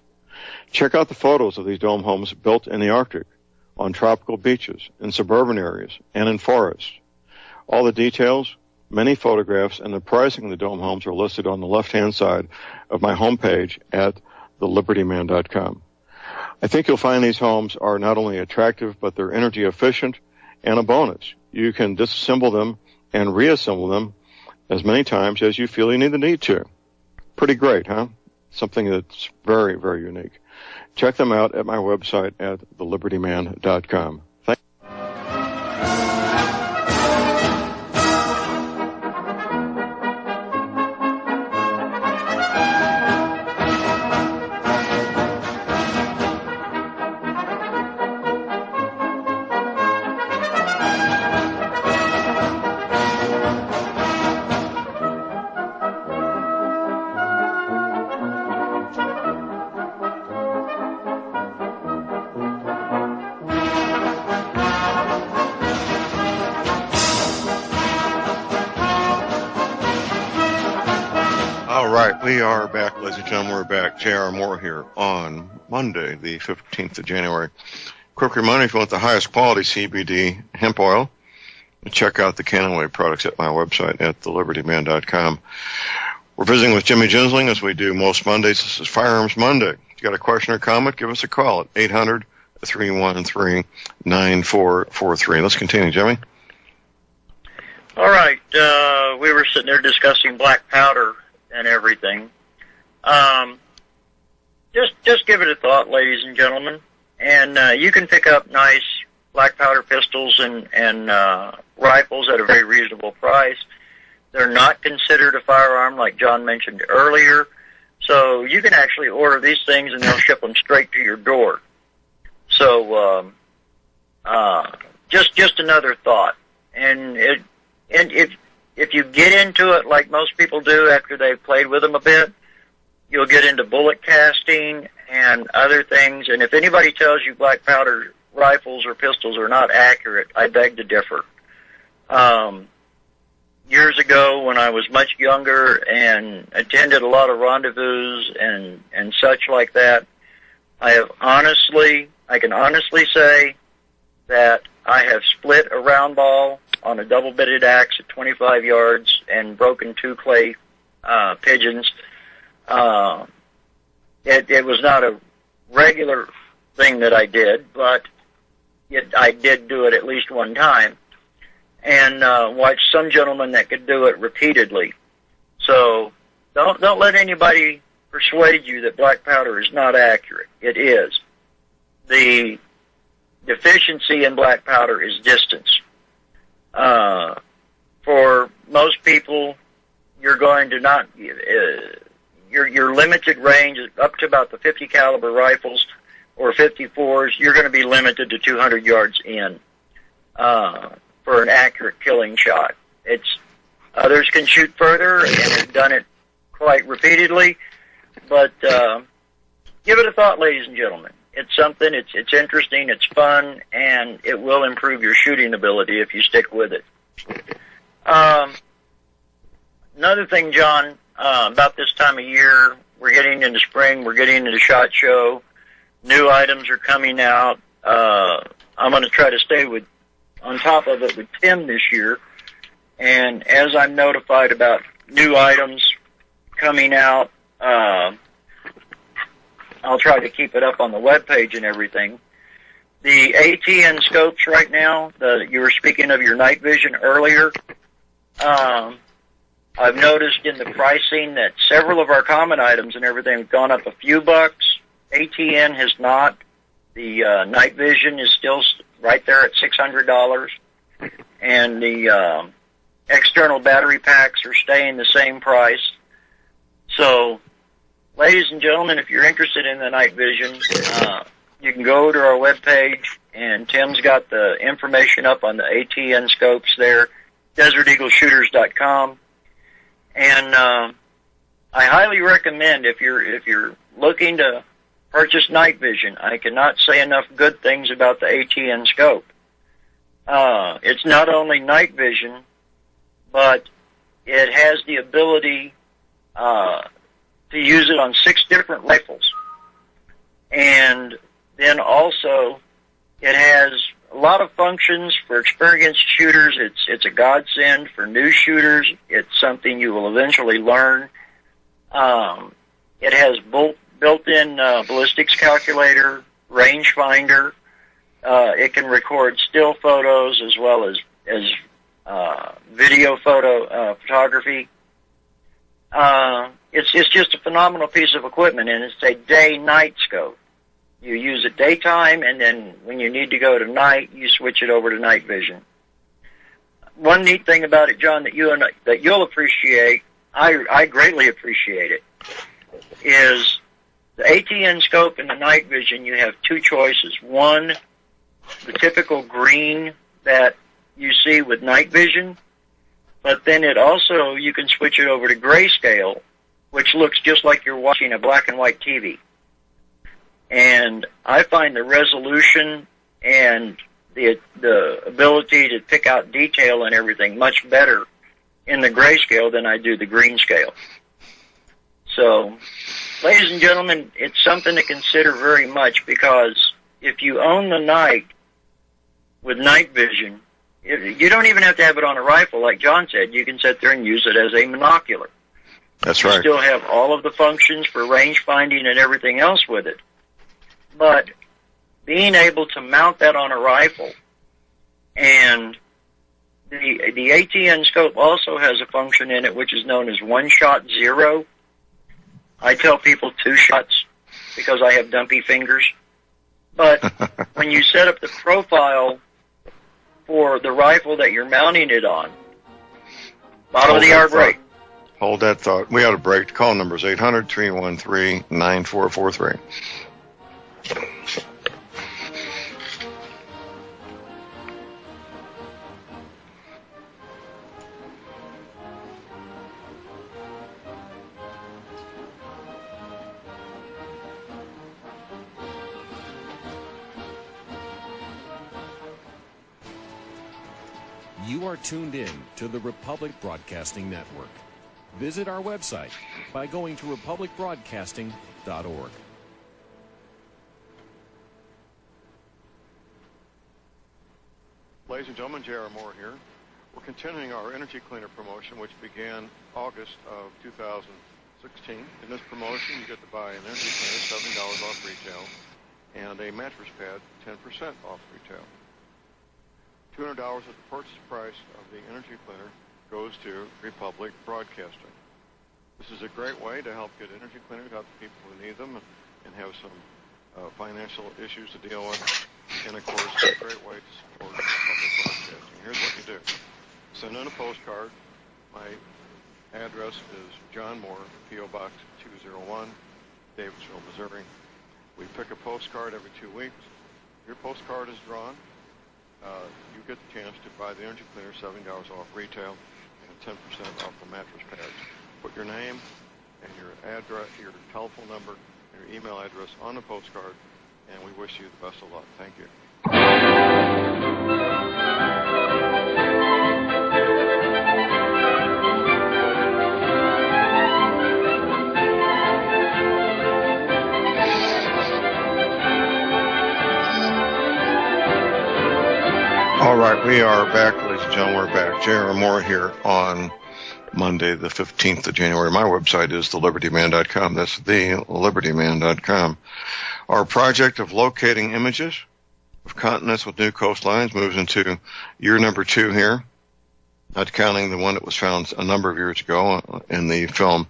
Check out the photos of these dome homes built in the Arctic, on tropical beaches, in suburban areas, and in forests. All the details, many photographs, and the pricing of the dome homes are listed on the left-hand side of my homepage at thelibertyman.com. I think you'll find these homes are not only attractive, but they're energy efficient, and a bonus. You can disassemble them and reassemble them as many times as you feel you need to. Pretty great, huh? Something that's very, very unique. Check them out at my website at thelibertyman.com. Thank you. We are back, ladies and gentlemen. We're back. J.R. Moore here on Monday, the 15th of January. Quick reminder, if you want the highest quality CBD hemp oil, check out the Canaway products at my website at thelibertyman.com. We're visiting with Jimmy Ginsling, as we do most Mondays. This is Firearms Monday. If you got a question or comment, give us a call at 800-313-9443. Let's continue, Jimmy. All right. We were sitting there discussing black powder and everything. Just give it a thought, ladies and gentlemen. And you can pick up nice black powder pistols and rifles at a very reasonable price. They're not considered a firearm, like John mentioned earlier. So you can actually order these things, and they'll ship them straight to your door. So just another thought. And if you get into it like most people do after they've played with them a bit, you'll get into bullet casting and other things. And if anybody tells you black powder rifles or pistols are not accurate, I beg to differ. Years ago, when I was much younger and attended a lot of rendezvous and such like that, I can honestly say that I have split a round ball on a double-bitted axe at 25 yards and broken 2 clay pigeons. It was not a regular thing that I did, but I did do it at least one time, and watched some gentlemen that could do it repeatedly. So don't let anybody persuade you that black powder is not accurate. It is. The deficiency in black powder is distance. For most people, you're going to not, your limited range is up to about the 50 caliber rifles or 54s. You're going to be limited to 200 yards in, for an accurate killing shot. Others can shoot further and have done it quite repeatedly, but, give it a thought, ladies and gentlemen. It's something, it's interesting, it's fun, and it will improve your shooting ability if you stick with it. Another thing, John, about this time of year, we're getting into spring, we're getting into SHOT Show. New items are coming out. I'm going to try to stay on top of it with Tim this year. And as I'm notified about new items coming out, I'll try to keep it up on the webpage and everything. The ATN scopes right now, you were speaking of your night vision earlier. I've noticed in the pricing that several of our common items and everything have gone up a few bucks. ATN has not. The night vision is still right there at $600. And the external battery packs are staying the same price. So, ladies and gentlemen, if you're interested in the night vision, you can go to our webpage, and Tim's got the information up on the ATN scopes there, DesertEagleShooters.com. And I highly recommend, if you're looking to purchase night vision, I cannot say enough good things about the ATN scope. It's not only night vision, but it has the ability to use it on 6 different rifles. And then also, it has a lot of functions for experienced shooters. It's a godsend for new shooters. It's something you will eventually learn. It has built-in ballistics calculator, rangefinder. It can record still photos as well as video photography. It's just a phenomenal piece of equipment, and it's a day-night scope. You use it daytime, and then when you need to go to night, you switch it over to night vision. One neat thing about it, John, that you'll appreciate, I greatly appreciate it, is the ATN scope and the night vision. You have 2 choices. One, the typical green that you see with night vision, but then you can switch it over to grayscale, which looks just like you're watching a black and white TV. And I find the resolution and the ability to pick out detail and everything much better in the grayscale than I do the green scale. So, ladies and gentlemen, it's something to consider very much, because if you own the night with night vision, you don't even have to have it on a rifle, like John said. You can sit there and use it as a monocular. That's right. You still have all of the functions for range finding and everything else with it. But being able to mount that on a rifle, and the ATN scope also has a function in it which is known as one-shot zero. I tell people 2 shots because I have dumpy fingers. But when you set up the profile for the rifle that you're mounting it on, bottom of the hour break. Hold that thought. We ought to break. The call number is 800-313-9443. You are tuned in to the Republic Broadcasting Network. Visit our website by going to republicbroadcasting.org. Ladies and gentlemen, J.R. Moore here. We're continuing our energy cleaner promotion, which began August of 2016. In this promotion, you get to buy an energy cleaner, $7 off retail, and a mattress pad, 10% off retail. $200 of the purchase price of the energy cleaner goes to Republic Broadcasting. This is a great way to help get energy cleaners out to people who need them and have some financial issues to deal with. And, of course, it's a great way to support Republic Broadcasting. Here's what you do. Send in a postcard. My address is John Moore, P.O. Box 201, Davisville, Missouri. We pick a postcard every 2 weeks. Your postcard is drawn. You get the chance to buy the energy cleaner, $7 off retail, and 10% off the mattress pads. Put your name and your address, your telephone number, and your email address on the postcard, and we wish you the best of luck. Thank you. All right, we are back, ladies and gentlemen. We're back. J.R. Moore here on Monday, the 15th of January. My website is thelibertyman.com. That's thelibertyman.com. Our project of locating images of continents with new coastlines moves into year number 2 here, not counting the one that was found a number of years ago in the film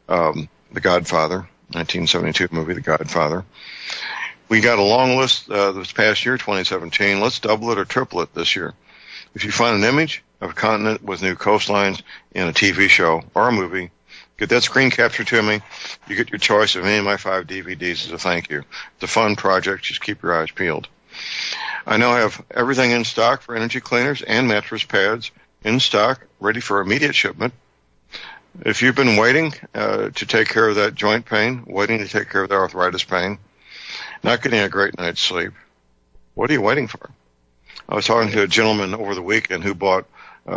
The Godfather, 1972 movie The Godfather. We got a long list this past year, 2017. Let's double it or triple it this year. If you find an image of a continent with new coastlines in a TV show or a movie, get that screen capture to me. You get your choice of any of my 5 DVDs as a thank you. It's a fun project. Just keep your eyes peeled. I now have everything in stock for energy cleaners and mattress pads in stock, ready for immediate shipment. If you've been waiting to take care of that joint pain, waiting to take care of the arthritis pain, not getting a great night's sleep, what are you waiting for? I was talking to a gentleman over the weekend who bought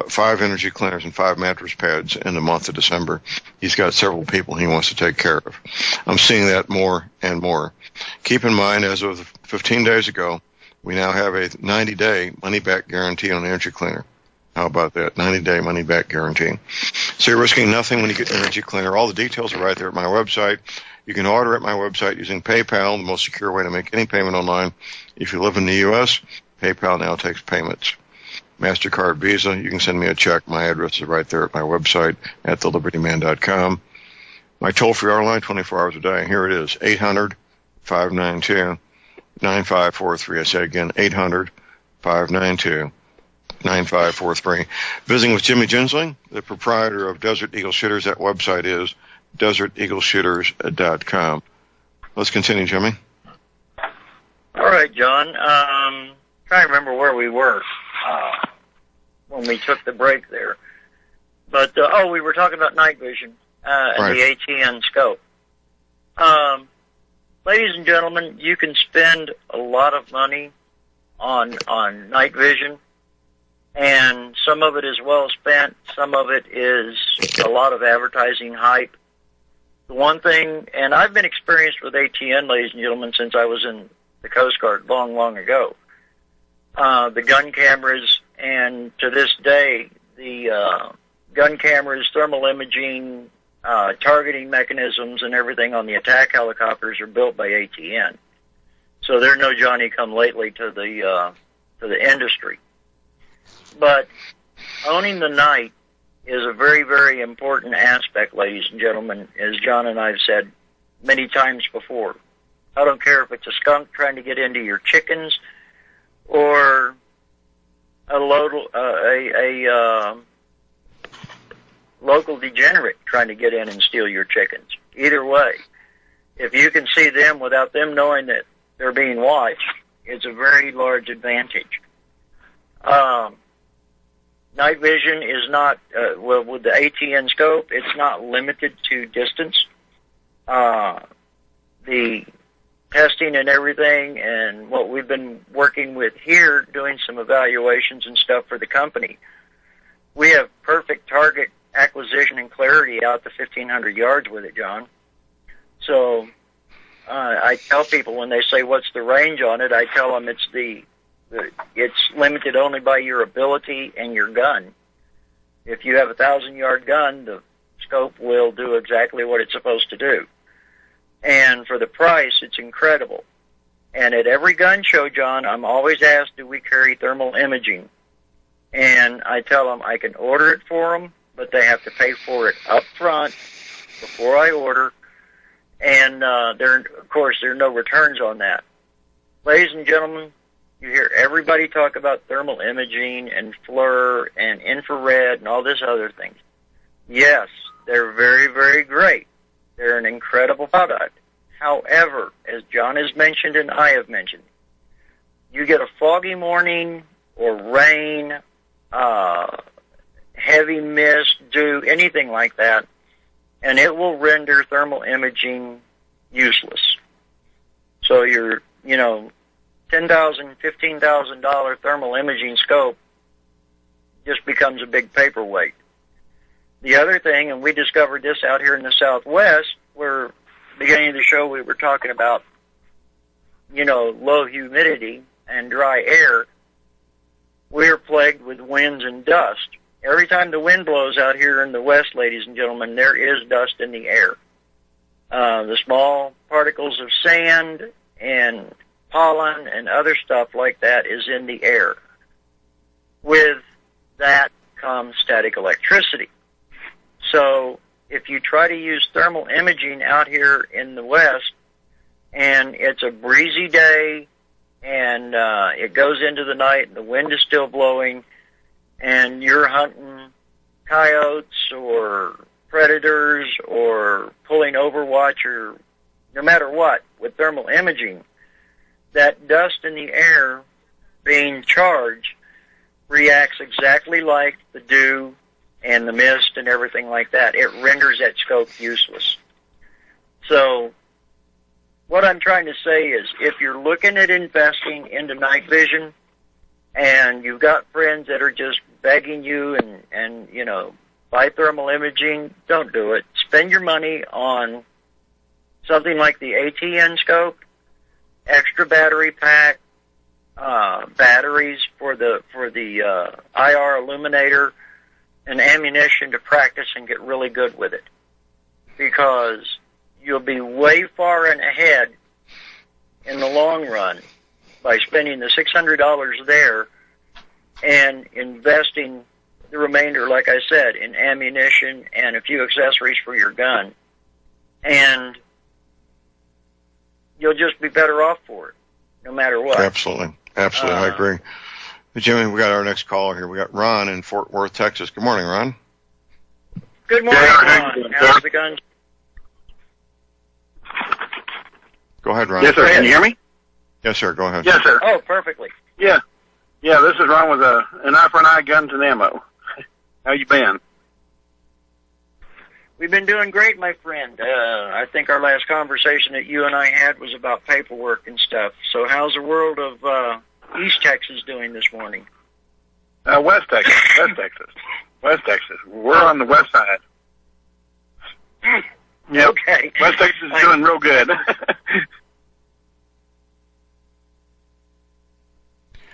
5 energy cleaners and 5 mattress pads in the month of December. He's got several people he wants to take care of. I'm seeing that more and more. Keep in mind, as of 15 days ago, we now have a 90-day money-back guarantee on an energy cleaner. How about that? 90-day money-back guarantee. So you're risking nothing when you get an energy cleaner. All the details are right there at my website. You can order at my website using PayPal, the most secure way to make any payment online. If you live in the U.S., PayPal now takes payments. MasterCard, Visa, you can send me a check. My address is right there at my website at thelibertyman.com. My toll-free hour line, 24 hours a day. Here it is, 800-592-9543. I say again, 800-592-9543. Visiting with Jimmy Ginsling, the proprietor of Desert Eagle Shitters. That website is deserteagleshitters.com. Let's continue, Jimmy. All right, John. Trying to remember where we were when we took the break there. But, we were talking about night vision and right. the ATN scope. Ladies and gentlemen, you can spend a lot of money on night vision, and some of it is well spent. Some of it is a lot of advertising hype. The one thing, and I've been experienced with ATN, ladies and gentlemen, since I was in the Coast Guard long, long ago. The gun cameras, and to this day, the gun cameras, thermal imaging, targeting mechanisms, and everything on the attack helicopters are built by ATN. So they're no Johnny-come-lately to the industry. But owning the night is a very, very important aspect, ladies and gentlemen, as John and I have said many times before. I don't care if it's a skunk trying to get into your chickens or a local degenerate trying to get in and steal your chickens. Either way, if you can see them without them knowing that they're being watched, it's a very large advantage. Night vision is not, with the ATN scope, it's not limited to distance. The testing and everything and what we've been working with here, doing some evaluations and stuff for the company, we have perfect target acquisition and clarity out to 1,500 yards with it, John. So I tell people when they say, what's the range on it, I tell them it's limited only by your ability and your gun. If you have a 1,000-yard gun, the scope will do exactly what it's supposed to do. And for the price, it's incredible. And at every gun show, John, I'm always asked, do we carry thermal imaging? And I tell them I can order it for them, but they have to pay for it up front before I order. And of course, there are no returns on that. Ladies and gentlemen, you hear everybody talk about thermal imaging and FLIR and infrared and all this other things. Yes, they're very, very great. They're an incredible product. However, as John has mentioned and I have mentioned, you get a foggy morning or rain, heavy mist, dew, anything like that, and it will render thermal imaging useless. So your, $10,000, $15,000 thermal imaging scope just becomes a big paperweight. The other thing, and we discovered this out here in the Southwest, where beginning of the show we were talking about, low humidity and dry air. we're plagued with winds and dust. Every time the wind blows out here in the west, ladies and gentlemen, there is dust in the air. The small particles of sand and pollen and other stuff like that is in the air. With that comes static electricity. So if you try to use thermal imaging out here in the west, and it's a breezy day, and it goes into the night, and the wind is still blowing, and you're hunting coyotes or predators or pulling overwatch or no matter what with thermal imaging, that dust in the air being charged reacts exactly like the dew and the mist and everything like that. It renders that scope useless. So what I'm trying to say is, if you're looking at investing into night vision and you've got friends that are just begging you and you know, buy thermal imaging, don't do it. Spend your money on something like the ATN scope, extra battery pack, batteries for the IR illuminator, and ammunition to practice and get really good with it. Because you'll be way far and ahead in the long run by spending the $600 there and investing the remainder, like I said, in ammunition and a few accessories for your gun. And you'll just be better off for it, no matter what. Absolutely. Absolutely. I agree. Jimmy, we got our next caller here. We got Ron in Fort Worth, Texas. Good morning, Ron. Good morning, Ron. How's the gun? Go ahead, Ron. Yes, sir. Can you hear me? Yes, sir. Go ahead. Yes, sir. Oh, perfectly. Yeah. Yeah, this is Ron with an eye for an eye, guns and ammo. How you been? We've been doing great, my friend. I think our last conversation that you and I had was about paperwork and stuff. So how's the world of East Texas doing this morning? West Texas. West Texas. We're on the west side. Yep. Okay. West Texas is doing real good.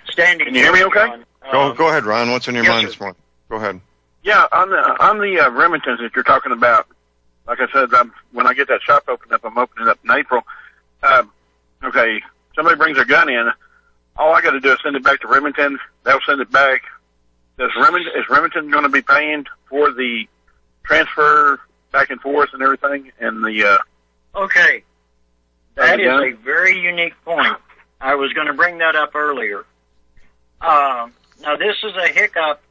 Standing. Can you hear me okay? Go ahead, Ron. What's on your mind sir. this morning? Go ahead. Yeah, on the Remingtons that you're talking about, like I said, when I get that shop opened up, I'm opening up in April. Okay, somebody brings their gun in. All I got to do is send it back to Remington. They'll send it back. Is Remington going to be paying for the transfer back and forth and everything? And the okay, that is a very unique point. I was going to bring that up earlier. Now this is a hiccup,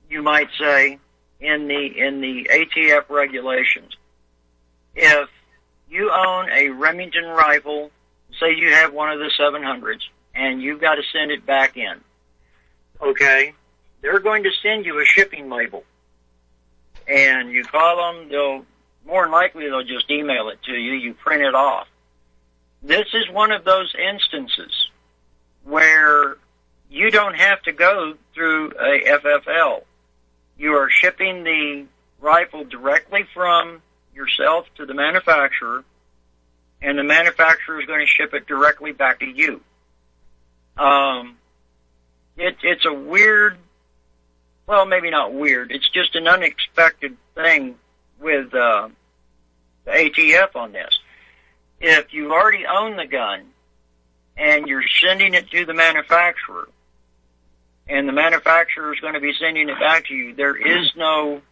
you might say, in the ATF regulations. If you own a Remington rifle, say you have one of the 700s, and you've got to send it back in, okay, they're going to send you a shipping label. And you call them, more than likely they'll just email it to you, you print it off. This is one of those instances where you don't have to go through a FFL. You are shipping the rifle directly from yourself to the manufacturer, and the manufacturer is going to ship it directly back to you. It's a weird, well, maybe not weird, it's just an unexpected thing with the ATF on this. If you already own the gun and you're sending it to the manufacturer, and the manufacturer is going to be sending it back to you, there is no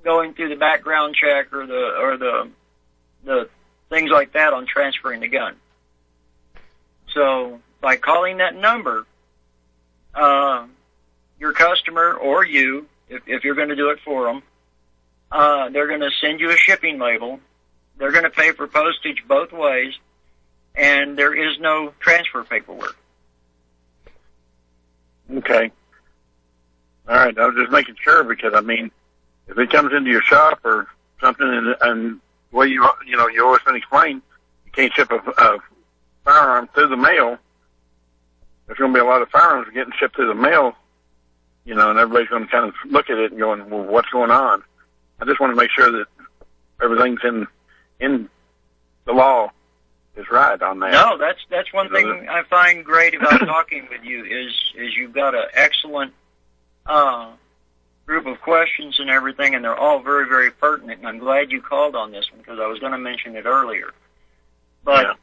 going through the background check or the things like that on transferring the gun. So by calling that number, your customer or you, if you're going to do it for them, they're going to send you a shipping label. They're going to pay for postage both ways, and there is no transfer paperwork. Okay. All right. I was just making sure because, I mean, if it comes into your shop or something and well, you always been explained, you can't ship a firearm through the mail. There's going to be a lot of firearms getting shipped through the mail, and everybody's going to kind of look at it and going, well, what's going on? I just want to make sure that everything's in the law is right on that. No, that's one thing I find great about talking with you is you've got an excellent group of questions and everything, and they're all very, very pertinent. And I'm glad you called on this one because I was going to mention it earlier. But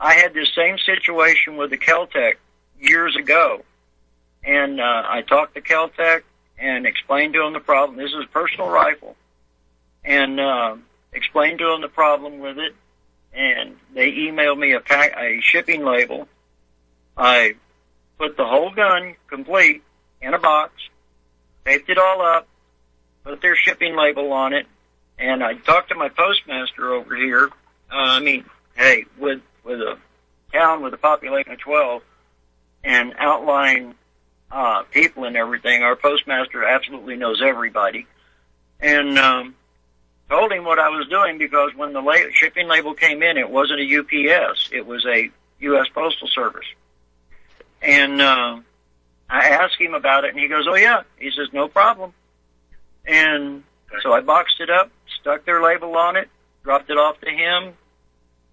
I had this same situation with the Kel-Tec years ago, and I talked to Kel-Tec and explained to them the problem. This is a personal rifle, and explained to them the problem with it. And they emailed me a shipping label. I put the whole gun complete in a box, taped it all up, put their shipping label on it, and I talked to my postmaster over here. With a town with a population of 12 and outlying people and everything, our postmaster absolutely knows everybody. And told him what I was doing because when the shipping label came in, it wasn't a UPS. It was a U.S. Postal Service. And I asked him about it, and he goes, oh, yeah. He says, no problem. And so I boxed it up, stuck their label on it, dropped it off to him.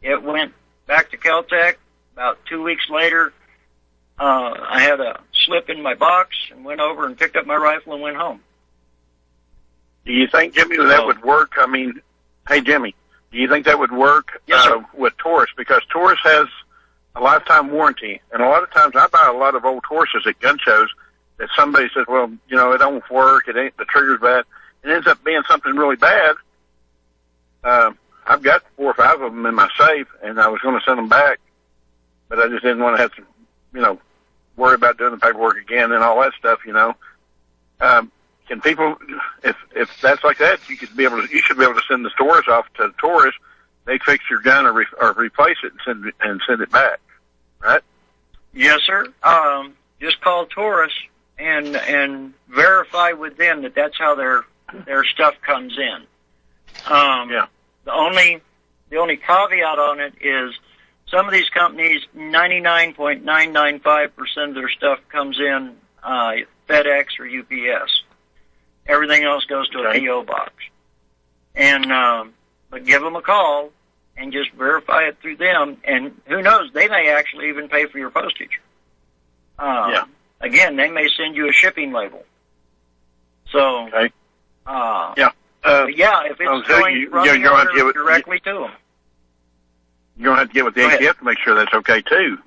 It went back to Kel-Tec. About 2 weeks later, I had a slip in my box and went over and picked up my rifle and went home. Do you think, Jimmy, that would work? I mean, hey, Jimmy, do you think that would work with Taurus? Because Taurus has a lifetime warranty, and a lot of times I buy a lot of old Tauruses at gun shows that somebody says, well, you know, it don't work, the trigger's bad. It ends up being something really bad. I've got 4 or 5 of them in my safe, and I was going to send them back, but I just didn't want to have to, you know, worry about doing the paperwork again and all that stuff, you know. Can people, if that's like that, you should be able to send the Taurus off to Taurus. They fix your gun or replace it and send it back, right? Yes, sir. Just call Taurus and verify with them that that's how their stuff comes in. The only caveat on it is some of these companies, 99.995% of their stuff comes in FedEx or UPS. Everything else goes to a PO box. And but give them a call and just verify it through them. And who knows, they may actually even pay for your postage. Again, they may send you a shipping label. So, if it's going from the order directly to them. You're going to have to get with the ATF to make sure that's okay, too.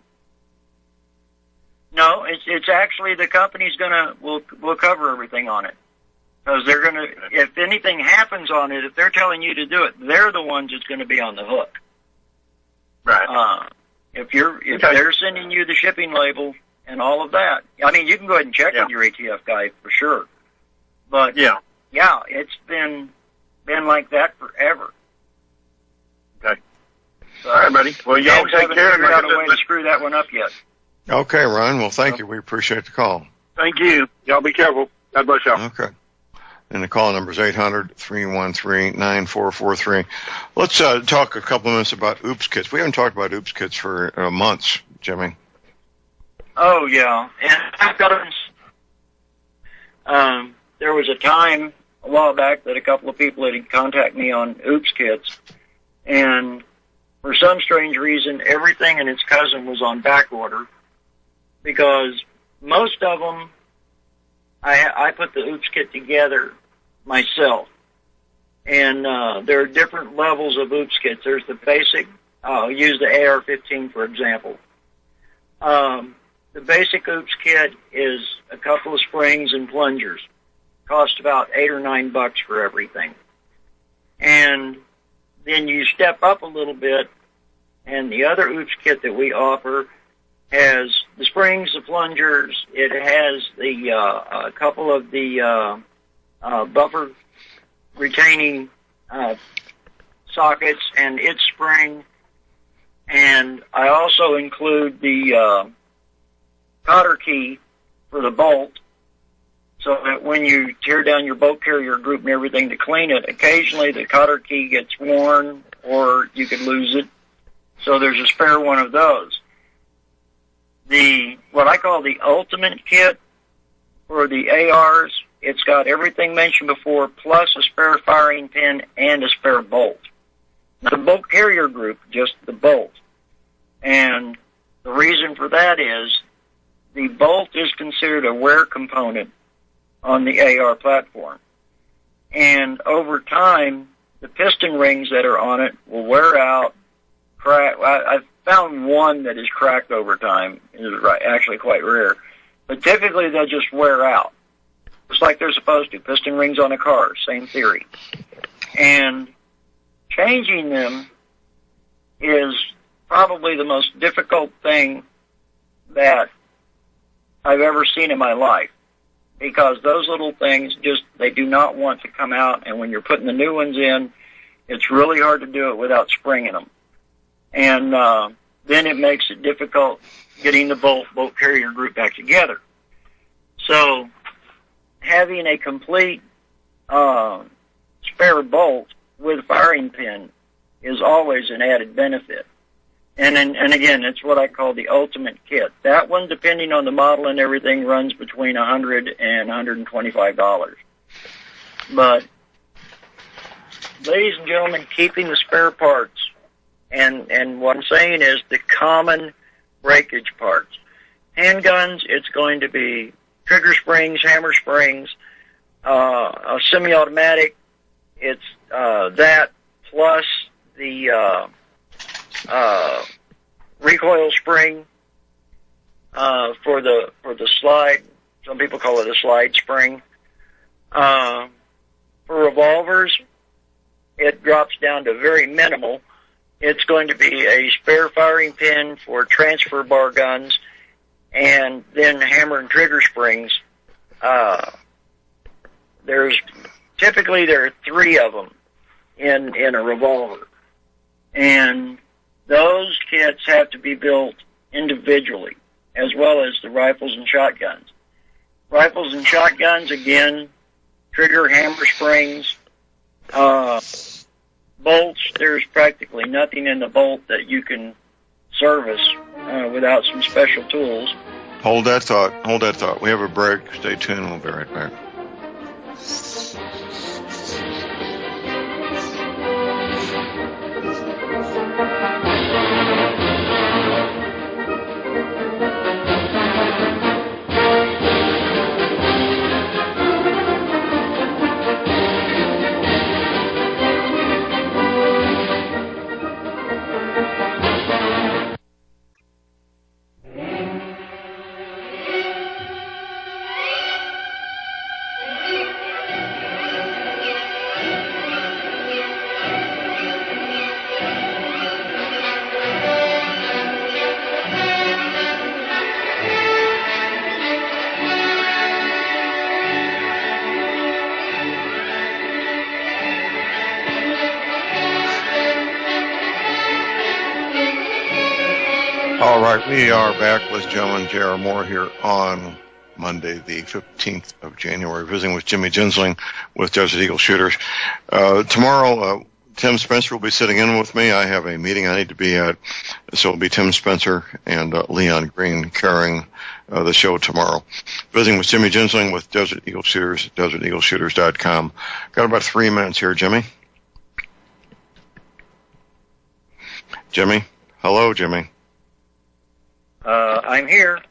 No, it's actually the company's will cover everything on it. Because they're going to, if anything happens on it, if they're telling you to do it, they're the ones that's going to be on the hook. Right. If they're sending you the shipping label and all of that, I mean, you can go ahead and check with your ATF guy for sure. But it's been like that forever. Okay. So, all right, buddy. Well, y'all take care. Haven't figured out a way to screw that one up yet. Okay, Ron. Well, thank you. We appreciate the call. Thank you. Y'all be careful. God bless y'all. Okay. And the call number is 800-313-9443. Let's talk a couple of minutes about OOPS kits. We haven't talked about OOPS kits for months, Jimmy. Oh, yeah. And I've got there was a time a while back that a couple of people had contacted me on OOPS kits, and for some strange reason, everything and its cousin was on back order because most of them, I put the OOPS kit together myself. And there are different levels of OOPS kits. There's the basic, I'll use the AR-15 for example. The basic OOPS kit is a couple of springs and plungers. Cost about $8 or $9 for everything. And then you step up a little bit, and the other OOPS kit that we offer has the springs, the plungers. It has the a couple of the buffer retaining sockets and its spring, and I also include the cotter key for the bolt, so that when you tear down your bolt carrier group and everything to clean it, occasionally the cotter key gets worn or you could lose it. So there's a spare one of those. What I call the ultimate kit for the ARs, it's got everything mentioned before, plus a spare firing pin and a spare bolt. Now, the bolt carrier group, just the bolt, for that is the bolt is considered a wear component on the AR platform. And over time, the piston rings that are on it will wear out, crack. I've found one that is cracked over time. It's actually quite rare. But typically they'll just wear out, just like they're supposed to. Piston rings on a car, same theory. And changing them is probably the most difficult thing that I've ever seen in my life, because those little things they do not want to come out, and when you're putting the new ones in, it's really hard to do it without springing them. And then it makes it difficult getting the bolt carrier group back together. So having a complete spare bolt with firing pin is always an added benefit. And again, it's what I call the ultimate kit. That one, depending on the model and everything, runs between $100 and $125. But, ladies and gentlemen, keeping the spare parts, and what I'm saying is the common breakage parts. Handguns, it's going to be trigger springs, hammer springs, a semi-automatic. It's that plus the recoil spring for the slide. Some people call it a slide spring. For revolvers, it drops down to very minimal. It's going to be a spare firing pin for transfer bar guns, and then hammer and trigger springs. There are 3 of them in a revolver, and those kits have to be built individually, as well as the rifles and shotguns. Rifles and shotguns, again, trigger, hammer springs, bolts. There's practically nothing in the bolt that you can service without some special tools. Hold that thought. We have a break. Stay tuned. We'll be right back. All right, we are back, ladies and gentlemen. J.R. Moore here on Monday, the 15th of January, visiting with Jimmy Ginsling with Desert Eagle Shooters. Tomorrow, Tim Spencer will be sitting in with me. I have a meeting I need to be at, so it'll be Tim Spencer and Leon Green carrying the show tomorrow. Visiting with Jimmy Ginsling with Desert Eagle Shooters, deserteagleshooters.com. Got about 3 minutes here, Jimmy. Jimmy? Hello, Jimmy. I'm here.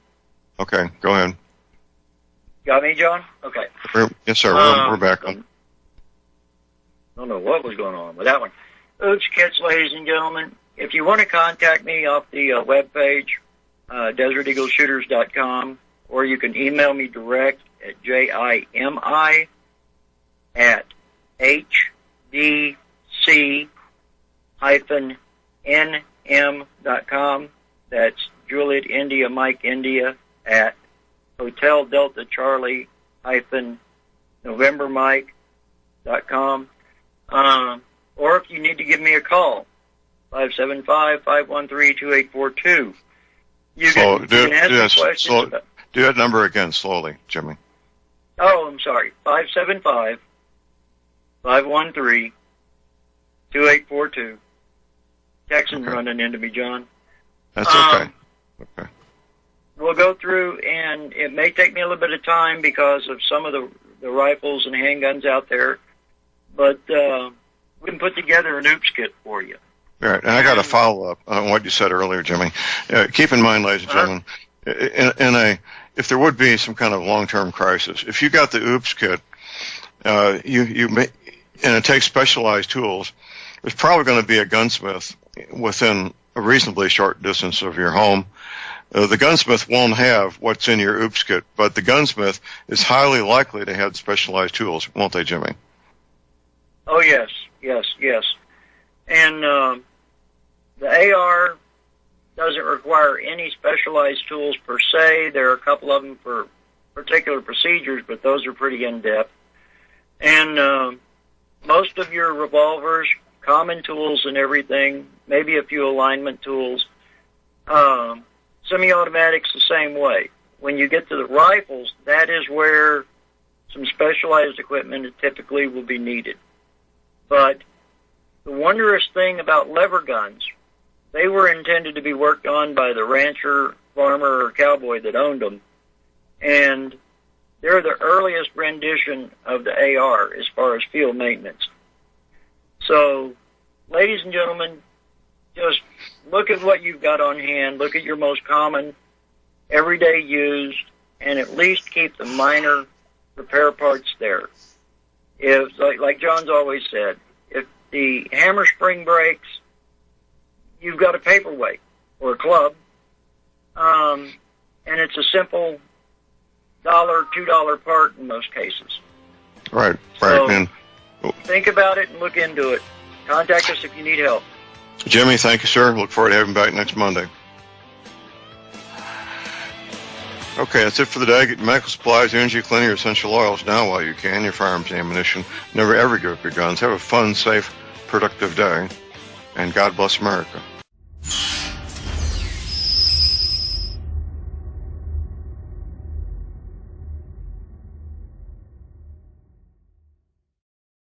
Okay, go ahead. Got me, John? Okay. Yes, sir. We're back on. I don't know what was going on with that one. Oops, kits, ladies and gentlemen. If you want to contact me off the webpage, deserteagleshooters.com, or you can email me direct at jimi@hdc-nm.com. That's Juliet India Mike India at Hotel Delta Charlie November Mike.com. Or if you need to give me a call, 575-513-2842. You can ask me questions. Do that number again slowly, Jimmy. Oh, I'm sorry. 575-513-2842. Texans running into me, John. That's okay. Okay. We'll go through, and it may take me a little bit of time because of some of the rifles and handguns out there, but we can put together an oops kit for you. Right, and I got a follow-up on what you said earlier, Jimmy. Keep in mind, ladies and gentlemen, if there would be some kind of long-term crisis, if you got the OOPS kit, and it takes specialized tools, there's probably going to be a gunsmith within a reasonably short distance of your home. The gunsmith won't have what's in your OOPS kit, but the gunsmith is highly likely to have specialized tools, won't they, Jimmy? Oh, yes. And the AR doesn't require any specialized tools per se. There are a couple of them for particular procedures, but those are pretty in-depth. And most of your revolvers, common tools and everything, maybe a few alignment tools. Semi-automatics the same way. When you get to the rifles, that is where some specialized equipment typically will be needed. But the wondrous thing about lever guns, they were intended to be worked on by the rancher, farmer, or cowboy that owned them. And they're the earliest rendition of the AR as far as field maintenance. So, ladies and gentlemen, just look at what you've got on hand, look at your most common, everyday used, and at least keep the minor repair parts there. If, like John's always said, if the hammer spring breaks, you've got a paperweight or a club, and it's a simple $1, $2 part in most cases. Right. So, And think about it and look into it. Contact us if you need help. Jimmy, thank you, sir. Look forward to having you back next Monday. Okay, that's it for the day. Get your medical supplies, energy, cleaning, your essential oils now while you can. Your firearms and ammunition. Never ever give up your guns. Have a fun, safe, productive day. And God bless America.